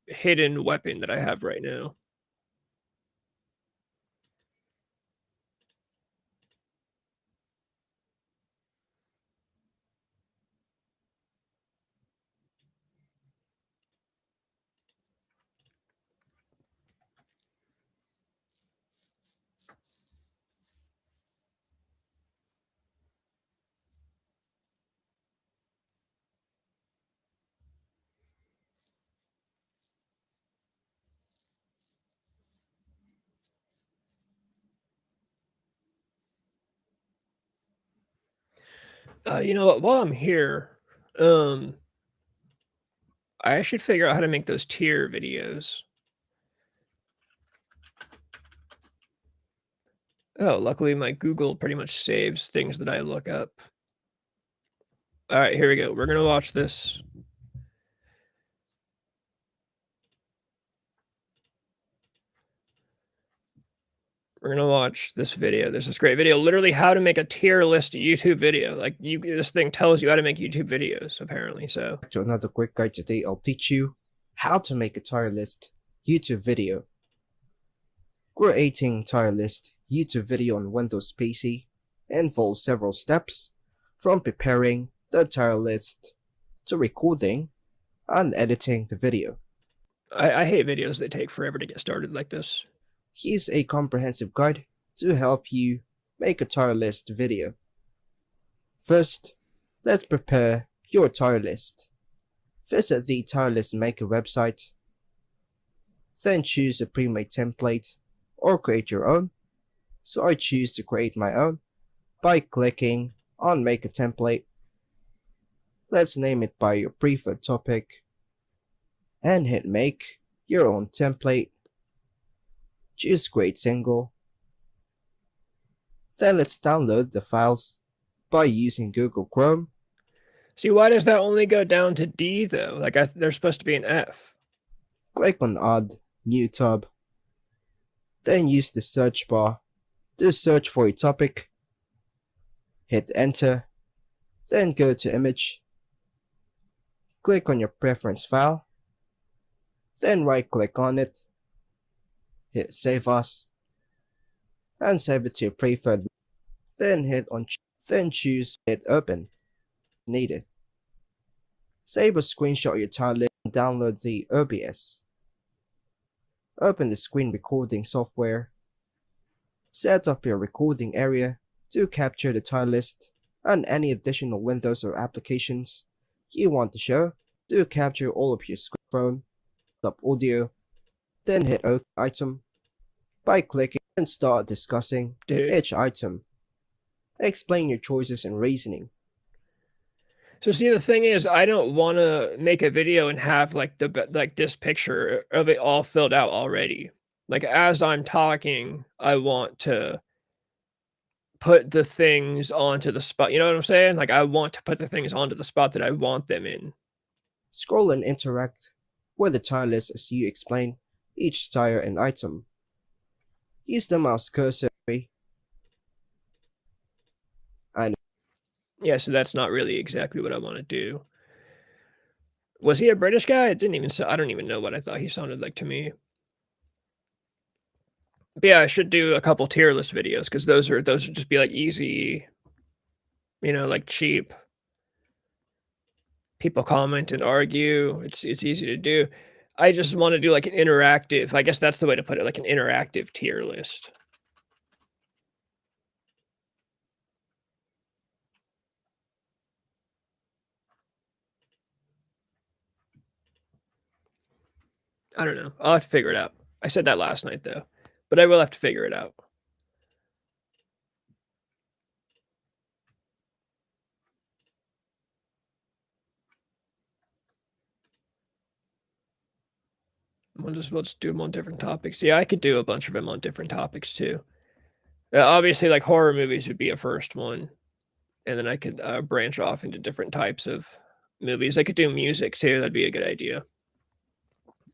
hidden weapon that I have right now. You know what? While I'm here, I should figure out how to make those tier videos. Oh, luckily my Google pretty much saves things that I look up. All right, here we go. We're gonna watch this. We're gonna watch this video. There's this great video, literally how to make a tier list YouTube video. Like this thing tells you how to make YouTube videos, apparently. So Back to another quick guide. Today I'll teach you how to make a tier list YouTube video. Creating tier list YouTube video on Windows PC involves several steps, from preparing the tier list to recording and editing the video. I hate videos that take forever to get started like this. Here's a comprehensive guide to help you make a tier list video. First, let's prepare your tier list. Visit the tier list maker website. Then choose a pre-made template or create your own. So I choose to create my own by clicking on make a template. Let's name it by your preferred topic and hit make your own template. Choose create single. Then let's download the files by using Google Chrome. See, why does that only go down to D though? Like they're supposed to be an F. Click on add new tab. Then use the search bar to search for a topic. Hit enter. Then go to image. Click on your preference file. Then right click on it. Hit save as. And save it to your preferred. Then hit on then choose hit open. Needed. Save a screenshot of your tier list and download the OBS. Open the screen recording software. Set up your recording area to capture the tier list and any additional windows or applications you want to show to capture all of your phone, up audio, then hit OK item by clicking and start discussing each item. Explain your choices and reasoning. So see, the thing is, I don't want to make a video and have like this picture of it all filled out already. Like as I'm talking, I want to put the things onto the spot. You know what I'm saying? Like I want to put the things onto the spot that I want them in. Scroll and interact with the tier list as you explain each tier and item. Use the mouse cursor and yeah, so that's not really exactly what I want to do. Was he a British guy? It didn't even I don't even know what I thought he sounded like to me. But yeah, I should do a couple tier list videos because those would just be like easy, you know, like cheap. People comment and argue. It's easy to do. I just want to do like an interactive, I guess that's the way to put it, like an interactive tier list. I don't know. I'll have to figure it out. I said that last night though, but I will have to figure it out. We'll just do them on different topics. Yeah, I could do a bunch of them on different topics too. Obviously, like horror movies would be a first one, and then I could branch off into different types of movies. I could do music too. That'd be a good idea.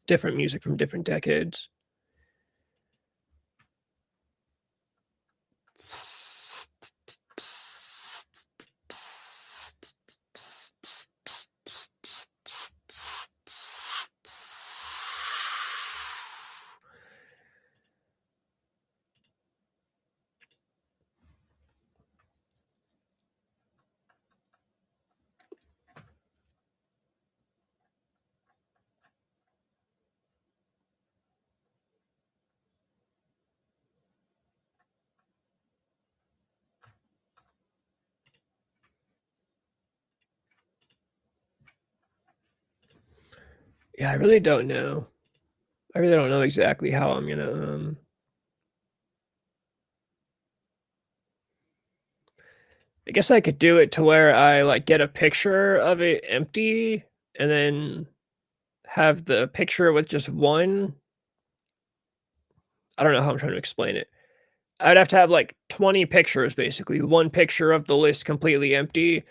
Different music from different decades. Yeah, I really don't know. I really don't know exactly how I'm gonna I guess I could do it to where I like get a picture of it empty and then have the picture with just one. I don't know how I'm trying to explain it. I'd have to have like 20 pictures basically. One picture of the list completely empty.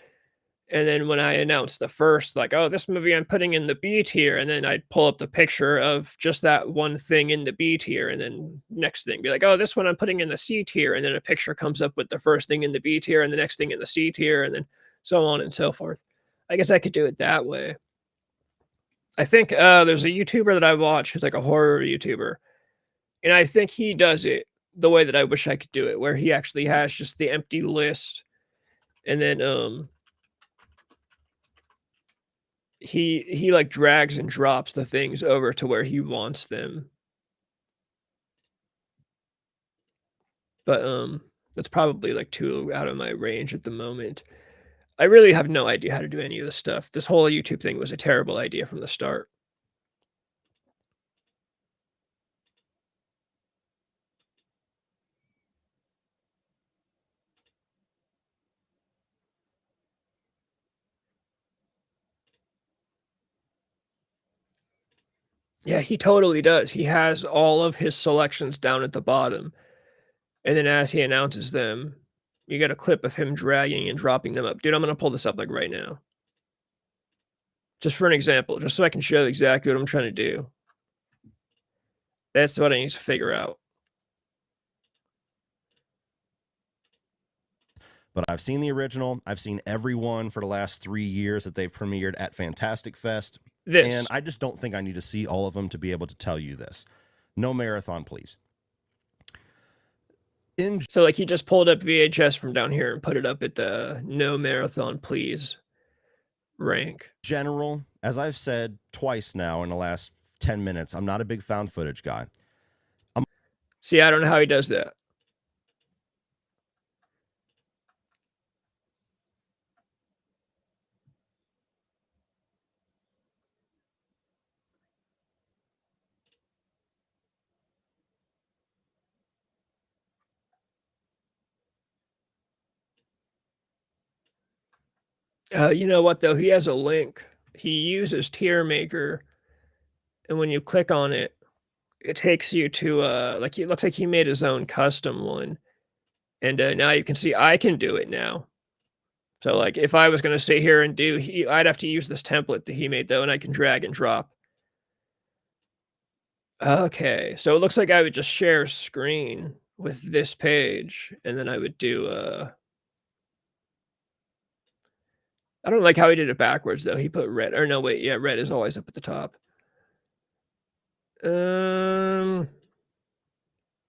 And then when I announce the first, like, oh, this movie I'm putting in the B tier, and then I'd pull up the picture of just that one thing in the B tier, and then next thing be like, oh, this one I'm putting in the C tier, and then a picture comes up with the first thing in the B tier and the next thing in the C tier, and then so on and so forth. I guess I could do it that way. I think there's a YouTuber that I watch who's like a horror YouTuber, and I think he does it the way that I wish I could do it, where he actually has just the empty list, and then he like drags and drops the things over to where he wants them. But that's probably like too out of my range at the moment. I really have no idea how to do any of this stuff. This whole YouTube thing was a terrible idea from the start. Yeah, he totally does. He has all of his selections down at the bottom. And then as he announces them, you get a clip of him dragging and dropping them up. Dude, I'm gonna pull this up like right now. Just for an example, just so I can show exactly what I'm trying to do. That's what I need to figure out. But I've seen the original. I've seen everyone for the last 3 years that they've premiered at Fantastic Fest. And I just don't think I need to see all of them to be able to tell you this. No marathon, please. So like he just pulled up VHS from down here and put it up at the no marathon, please rank. General, as I've said twice now in the last 10 minutes, I'm not a big found footage guy. See, I don't know how he does that. You know what though? He has a link. He uses Tier Maker, and when you click on it, it takes you to like it looks like he made his own custom one. And now you can see I can do it now. So like if I was gonna sit here and do I'd have to use this template that he made though, and I can drag and drop. Okay, so it looks like I would just share screen with this page, and then I would do I don't like how he did it backwards though. He put red, or no, wait, yeah, red is always up at the top.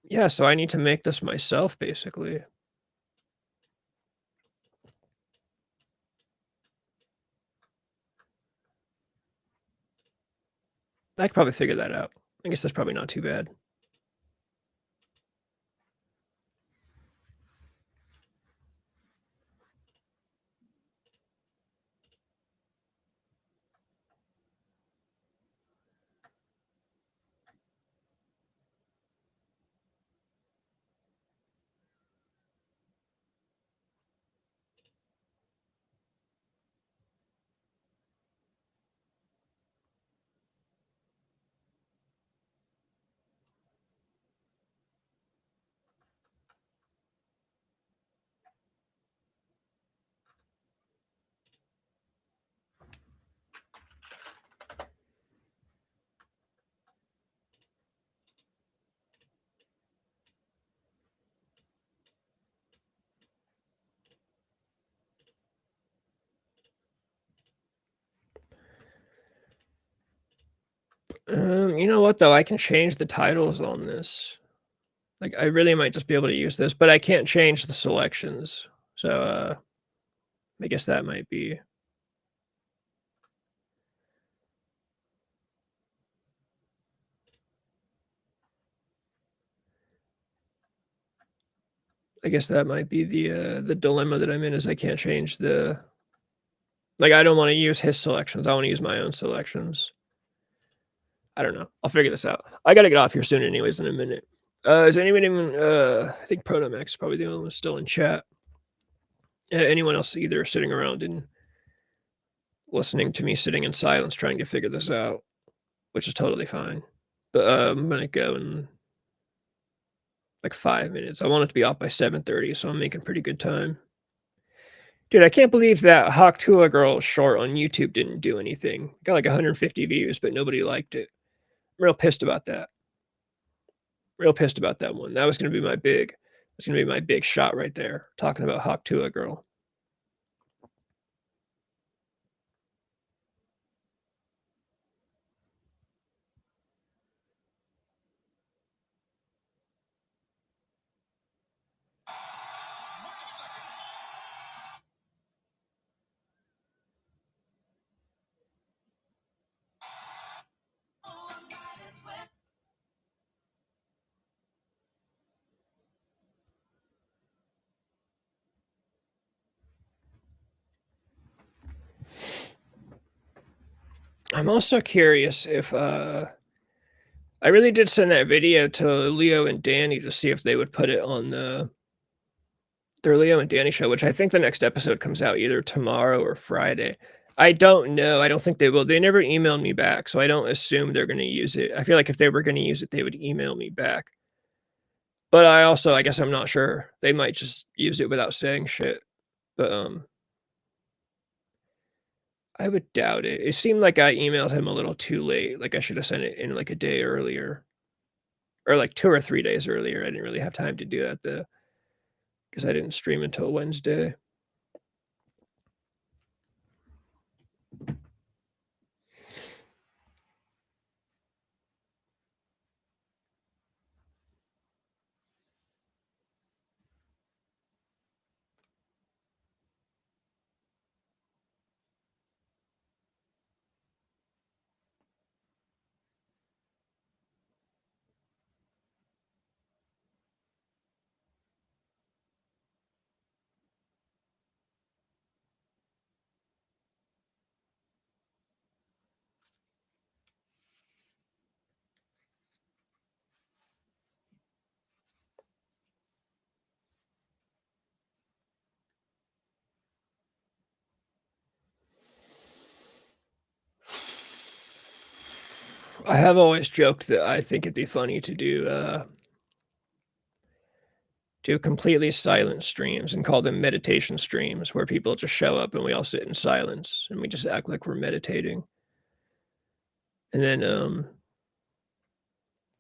Yeah, so I need to make this myself basically. I could probably figure that out. I guess that's probably not too bad. You know what though? I can change the titles on this. Like I really might just be able to use this, but I can't change the selections. So I guess that might be. I guess that might be the dilemma that I'm in, is I can't change the. Like I don't want to use his selections. I want to use my own selections. I don't know. I'll figure this out. I gotta get off here soon, anyways, in a minute. Is anyone even? I think Protomax is probably the only one still in chat. Anyone else either sitting around and listening to me sitting in silence trying to figure this out, which is totally fine. But I'm gonna go and like 5 minutes. I want it to be off by 7:30, so I'm making pretty good time. Dude, I can't believe that Hawk Tuah Girl short on YouTube didn't do anything. Got like 150 views, but nobody liked it. I'm real pissed about that. Real pissed about that one. That was gonna be my big shot right there, talking about Hawk Tuah Girl. I'm also curious if I really did send that video to Leo and Danny to see if they would put it on their Leo and Danny show, which I think the next episode comes out either tomorrow or Friday. I don't know. I don't think they will. They never emailed me back, so I don't assume they're going to use it. I feel like if they were going to use it, they would email me back. But I guess I'm not sure. They might just use it without saying shit. But I would doubt it. It seemed like I emailed him a little too late. Like I should have sent it in like a day earlier. Or like 2 or 3 days earlier. I didn't really have time to do that though. Because I didn't stream until Wednesday. I have always joked that I think it'd be funny to do completely silent streams and call them meditation streams where people just show up and we all sit in silence and we just act like we're meditating. And then,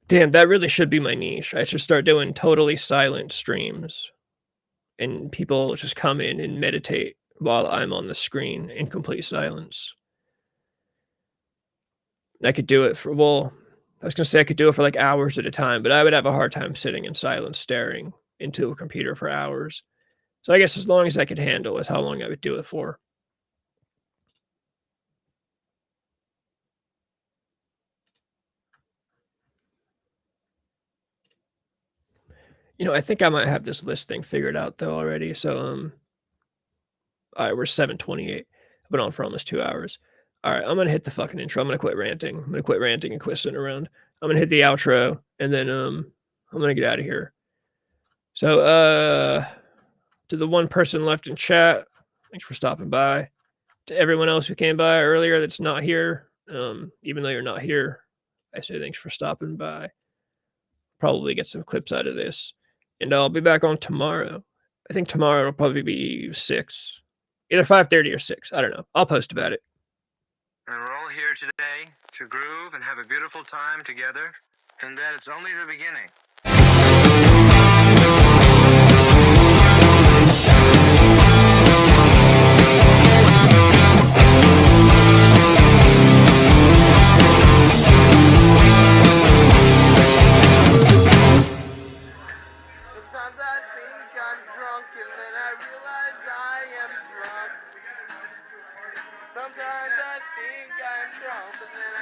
damn, that really should be my niche. I should start doing totally silent streams and people just come in and meditate while I'm on the screen in complete silence. And I could do it for, well, I was going to say I could do it for like hours at a time, but I would have a hard time sitting in silence staring into a computer for hours. So I guess as long as I could handle is how long I would do it for. You know, I think I might have this list thing figured out though already. So all right, we're 7:28. I've been on for almost 2 hours. All right, I'm gonna hit the fucking intro. I'm gonna quit ranting. I'm gonna quit ranting and quit sitting around. I'm gonna hit the outro and then I'm gonna get out of here. So to the one person left in chat, thanks for stopping by. To everyone else who came by earlier that's not here, even though you're not here, I say thanks for stopping by. Probably get some clips out of this. And I'll be back on tomorrow. I think tomorrow will probably be 6. Either 5:30 or 6. I don't know. I'll post about it. And we're all here today to groove and have a beautiful time together. And that it's only the beginning.